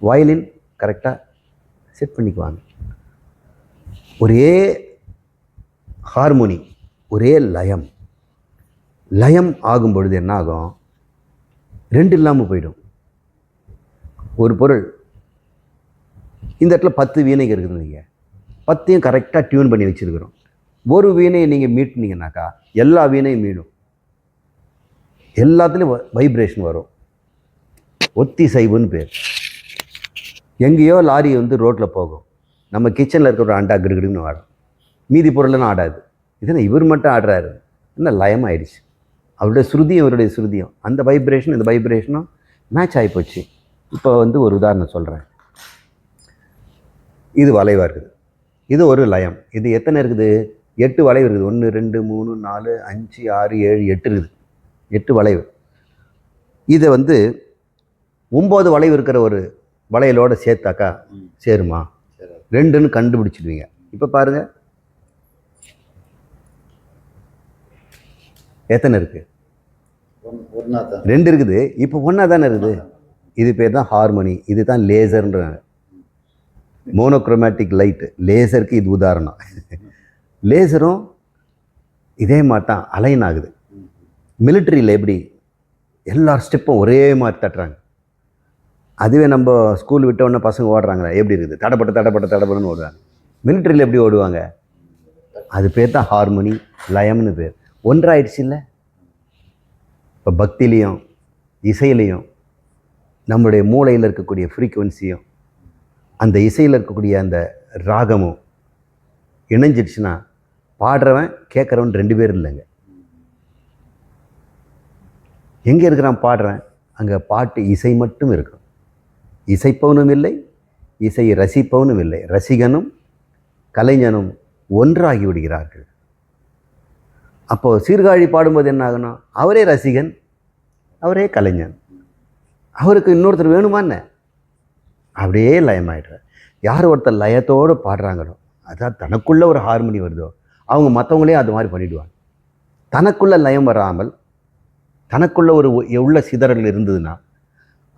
வயலின் கரெக்டாக செட் பண்ணிக்குவாங்க. ஒரே ஹார்மோனி, ஒரே லயம். லயம் ஆகும் பொழுது என்ன ஆகும்? ரெண்டு இல்லாமல் போயிடும். ஒரு பொருள் இந்த இடத்துல 10 வீணைகள் இருக்குது, நீங்கள் 10ஐயும் கரெக்டாக டியூன் பண்ணி வச்சுருக்கிறோம். ஒரு வீணையை நீங்கள் மீட்டினீங்கன்னாக்கா எல்லா வீணையும் மீடும். எல்லாத்துலேயும் வைப்ரேஷன் வரும். ஒத்திசைவுன்னு பேர். எங்கேயோ லாரி வந்து ரோட்டில் போகும், நம்ம கிச்சனில் இருக்கிற ஒரு அண்டா கிடுகிடுன்னு ஆடும், மீதி பொருள்லாம் ஆடாது. இதனால் இவர் மட்டும் ஆடுறாரு, என்ன லயம் ஆயிடுச்சு. அவருடைய ஸ்ருதியும் இவருடைய ஸ்ருதியும், அந்த வைப்ரேஷன் இந்த வைப்ரேஷனும் மேட்ச் ஆகிப்போச்சு. இப்போ வந்து ஒரு உதாரணம் சொல்கிறேன். இது வளைவாக இருக்குது, இது ஒரு லயம். இது எத்தனை இருக்குது? 8 வளைவு இருக்குது. 1 2 3 4 5 6 7 8 இருக்குது. 8 வளைவு. இதை வந்து 9 வளைவு இருக்கிற ஒரு வளையலோடு சேர்த்தாக்கா சேருமா? 2ன்னு கண்டுபிடிச்சிடுவீங்க. இப்போ பாருங்கள், எத்தனை இருக்குது? 2 இருக்குது. இப்போ ஒன்றா தானே இருக்குது. இது பேர் தான் ஹார்மோனி. இது தான் லேசர்ன்றாங்க. மோனோக்ரோமேட்டிக் லைட்டு, லேசருக்கு இது உதாரணம். லேசரும் இதே மாதிரி தான் அலைன் ஆகுது. மிலிட்ரியில் எப்படி எல்லா ஸ்டெப்பும் ஒரே மாதிரி தட்டுறாங்க, அதுவே நம்ம ஸ்கூல் விட்டோடனே பசங்க ஓடுறாங்களே எப்படி இருக்குது? தடப்பட்டுன்னு ஓடுறாங்க. மிலிட்ரியில் எப்படி ஓடுவாங்க? அது பேர் தான் ஹார்மோனி, லயம்னு பேர். ஒன்றாயிடுச்சு இல்லை? இப்போ பக்திலையும் இசையிலையும் நம்மளுடைய மூளையில் இருக்கக்கூடிய ஃப்ரீக்குவன்சியும் அந்த இசையில் இருக்கக்கூடிய அந்த ராகமும் இணைஞ்சிடுச்சுன்னா பாடுறவன் கேட்குறவன் 2 பேர் இல்லைங்க. எங்கே இருக்கிறான் பாடுறேன்? அங்கே பாட்டு இசை மட்டும் இருக்கும். இசைப்பவனும் இல்லை, இசையை ரசிப்பவனும் இல்லை. ரசிகனும் கலைஞனும் ஒன்றாகி விடுகிறார்கள். அப்போது சீர்காழி பாடும்போது என்ன ஆகணும்? அவரே ரசிகன், அவரே கலைஞன். அவருக்கு இன்னொருத்தர் வேணுமா என்ன? அப்படியே லயமாயிடுறார். யார் ஒருத்தர் லயத்தோடு பாடுறாங்களோ, அதான் தனக்குள்ளே ஒரு ஹார்மோனி வருதோ, அவங்க மற்றவங்களே அது மாதிரி பண்ணிவிடுவாங்க. தனக்குள்ளே லயம் வராமல் தனக்குள்ளே ஒரு உள்ள சிதறல் இருந்ததுன்னா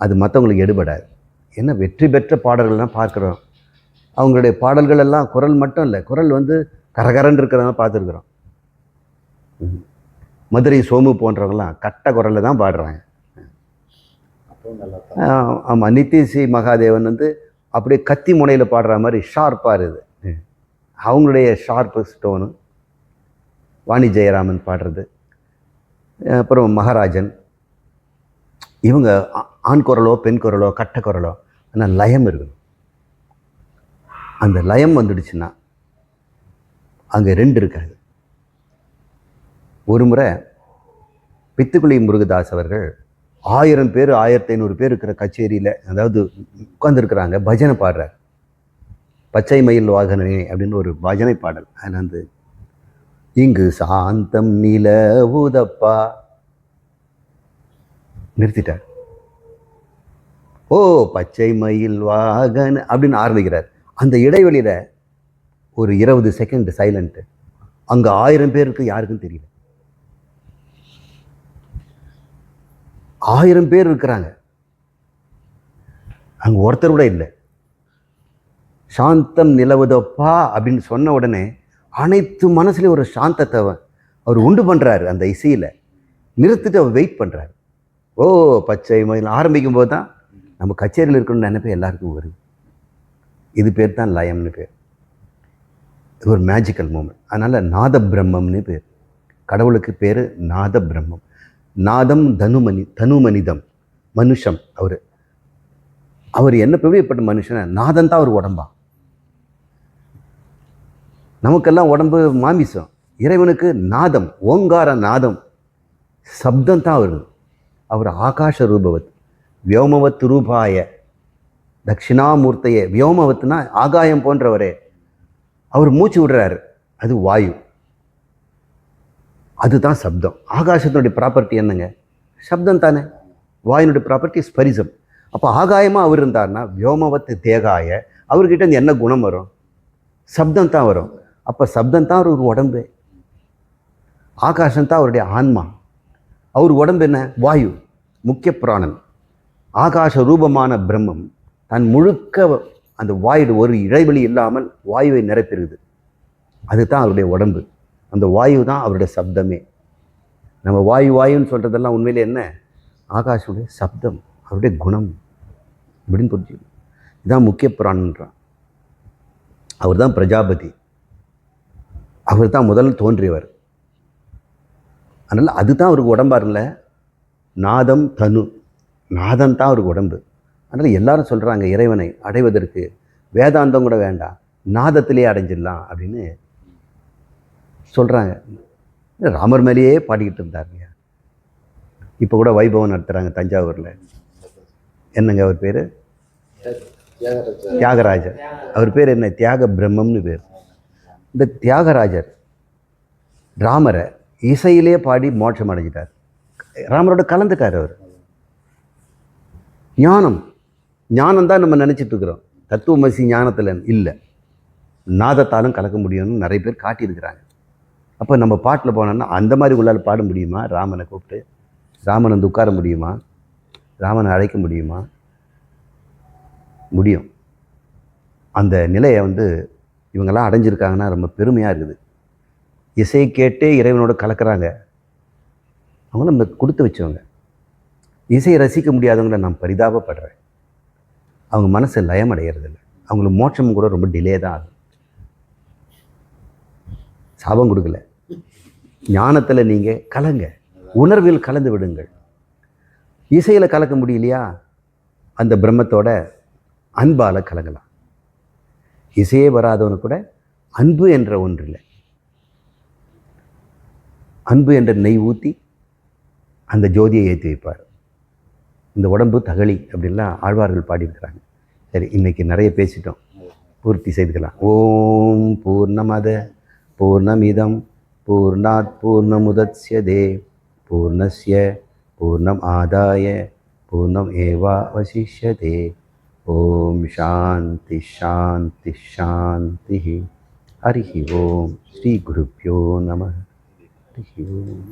அது மற்றவங்களுக்கு எடுபடாது. ஏன்னா வெற்றி பெற்ற பாடல்கள்லாம் பார்க்குறோம், அவங்களுடைய பாடல்கள் எல்லாம் குரல் மட்டும் இல்லை, குரல் வந்து கரகரன்னு இருக்கிறதா பார்த்துருக்குறோம். மதுரை சோமு போன்றவங்களாம் கட்ட குரலில் தான் பாடுறாங்க. ஆமாம், நித்திசி மகாதேவன் வந்து அப்படியே கத்தி முனையில் பாடுற மாதிரி ஷார்ப்பாக இருக்குது. அவங்களுடைய ஷார்ப்பு ஸ்டோனு. வாணி ஜெயராமன் பாடுறது, அப்புறம் மகாராஜன், இவங்க ஆண் குரலோ பெண் குரலோ கட்ட குரலோ, ஆனால் லயம் இருக்கணும். அந்த லயம் வந்துடுச்சுன்னா அங்கே 2 இருக்காது. ஒரு முறை பித்துக்குளி முருகதாஸ் அவர்கள் 1000 பேர் 1500 பேர் இருக்கிற கச்சேரியில், அதாவது உட்காந்துருக்குறாங்க, பஜனை பாடுறார். பச்சை மயில் வாகனே அப்படின்னு ஒரு பஜனை பாடல். அதில் வந்து இங்கு சாந்தம் நிலவுதப்பா நிறுத்திட்டார். ஓ பச்சை மயில் வாகன அப்படின்னு ஆரம்பிக்கிறார். அந்த இடைவெளியில் ஒரு 20 செகண்ட் சைலண்ட்டு. அங்கே 1000 பேருக்கு யாருக்கும் தெரியல. 1000 பேர் இருக்கிறாங்க, அங்கே ஒருத்தர் கூட இல்லை. சாந்தம் நிலவுதப்பா அப்படின்னு சொன்ன உடனே அனைத்து மனசுலேயும் ஒரு சாந்தத்தை அவர் உண்டு பண்ணுறாரு. அந்த இசையில் நிறுத்திட்டு அவர் வெயிட் பண்ணுறாரு. ஓ பச்சை மயில் ஆரம்பிக்கும் போது தான் நம்ம கச்சேரியில் இருக்கணும்னு நினைப்பே எல்லாருக்கும் வருது. இது பேர் தான் லயம்னு பேர். இது ஒரு மேஜிக்கல் மூமெண்ட். அதனால் நாத பிரம்மம்னு பேர். கடவுளுக்கு பேர் நாத பிரம்மம். நாதம் தனுமனிதம், மனுஷம். அவர் என்ன எப்படிப்பட்ட மனுஷனை? நாதம் தான் அவர் உடம்பா. நமக்கெல்லாம் உடம்பு மாமிசம். இறைவனுக்கு நாதம், ஓங்கார நாதம், சப்தம் தான் வருது. அவர் ஆகாஷ ரூபவத், வியோமவத் ரூபாய தட்சிணாமூர்த்தையே. வியோமவத்னா ஆகாயம் போன்றவரே. அவர் மூச்சு விடுறாரு, அது வாயு, அதுதான் சப்தம். ஆகாசத்தினுடைய ப்ராப்பர்ட்டி என்னங்க? சப்தம் தானே. வாயுனுடைய ப்ராப்பர்ட்டி ஸ்பரிசம். அப்போ ஆகாயமாக அவர் இருந்தார்னா வியோமவத்து தேகாய, அவர்கிட்ட இருந்து என்ன குணம் வரும்? சப்தம் தான் வரும். அப்போ சப்தம் தான் ஒரு உடம்பு, ஆகாசம் தான் அவருடைய ஆன்மா. அவர் உடம்பு என்ன? வாயு, முக்கிய பிராணன். ஆகாச ரூபமான பிரம்மம் தன் முழுக்க அந்த வாயு ஒரு இடைவெளி இல்லாமல் வாயுவை நிரப்பிடுது. அதுதான் அவருடைய உடம்பு. அந்த வாயு தான் அவருடைய சப்தமே. நம்ம வாயு வாயுன்னு சொல்கிறதெல்லாம் உண்மையிலே என்ன? ஆகாஷுடைய சப்தம், அவருடைய குணம் அப்படின்னு புரிஞ்சுக்கணும். இதுதான் முக்கிய பிராணன்றான். அவர் தான் பிரஜாபதி, அவர் தான் முதல் தோன்றியவர். அதனால் அதுதான் அவருக்கு உடம்பாக இல்லை. நாதம் தனு, நாதம் தான் அவருக்கு உடம்பு. அதனால் எல்லாரும் சொல்கிறாங்க இறைவனை அடைவதற்கு வேதாந்தம் கூட வேண்டாம், நாதத்திலே அடைஞ்சிடலாம் அப்படின்னு சொல்கிறாங்க. ராமர் மேலேயே பாடிக்கிட்டு இருந்தாருங்க. இப்போ கூட வைபவம் நடத்துகிறாங்க தஞ்சாவூரில். என்னங்க அவர் பேர்? தியாகராஜர். அவர் பேர் என்ன? தியாக பிரம்மம்னு பேர். இந்த தியாகராஜர் ராமரை இசையிலே பாடி மோட்சம் அடைஞ்சிட்டார். ராமரோட கலந்துட்டார் அவர். ஞானம், ஞானம் தான் நம்ம நினச்சிட்டு இருக்கிறோம். தத்துவமசி ஞானத்தில் இல்லை, நாதத்தாலும் கலக்க முடியும்னு நிறைய பேர் காட்டியிருக்கிறாங்க. அப்போ நம்ம பாட்டில் போனோம்னா அந்த மாதிரி உள்ளால் பாட முடியுமா? ராமனை கூப்பிட்டு ராமனை வந்து உட்கார முடியுமா? ராமனை அழைக்க முடியுமா? முடியும். அந்த நிலையை வந்து இவங்கெல்லாம் அடைஞ்சிருக்காங்கன்னா ரொம்ப பெருமையாக இருக்குது. இசை கேட்டே இறைவனோட கலக்கிறாங்க. அவங்க நம்ம கொடுத்து வச்சவங்க. இசையை ரசிக்க முடியாதவங்கள நான் பரிதாபப்படுறேன். அவங்க மனசை லயம் அடைகிறதில்ல. அவங்களுக்கு மோட்சம் கூட ரொம்ப டிலே தான் ஆகும். சாபம் கொடுக்கல. ஞானத்தில் நீங்கள் கலங்க, உணர்வில் கலந்து விடுங்கள். இசையில் கலக்க முடியலையா? அந்த பிரம்மத்தோட அன்பால் கலங்கலாம். இசையே வராதவனு கூட அன்பு என்ற ஒன்று இல்லை. அன்பு என்ற நெய் ஊற்றி அந்த ஜோதியை ஏற்றி வைப்பார். இந்த உடம்பு தகழி அப்படின்லாம் ஆழ்வார்கள் பாடியிருக்கிறாங்க. சரி, இன்றைக்கி நிறைய பேசிட்டோம், பூர்த்தி செய்துக்கலாம். ஓம் பூர்ணமத பூர்ணமிதம் பூர்ணாத் பூர்ணமுதச்யதே பூர்ணஸ்ய பூர்ணம் ஆதாய பூர்ணம் ஏவாவசிஷ்யதே. ஓம் சாந்தி சாந்தி சாந்தி. ஹரி ஓம். ஸ்ரீ குருப்யோ நம. ஹரி ஓம்.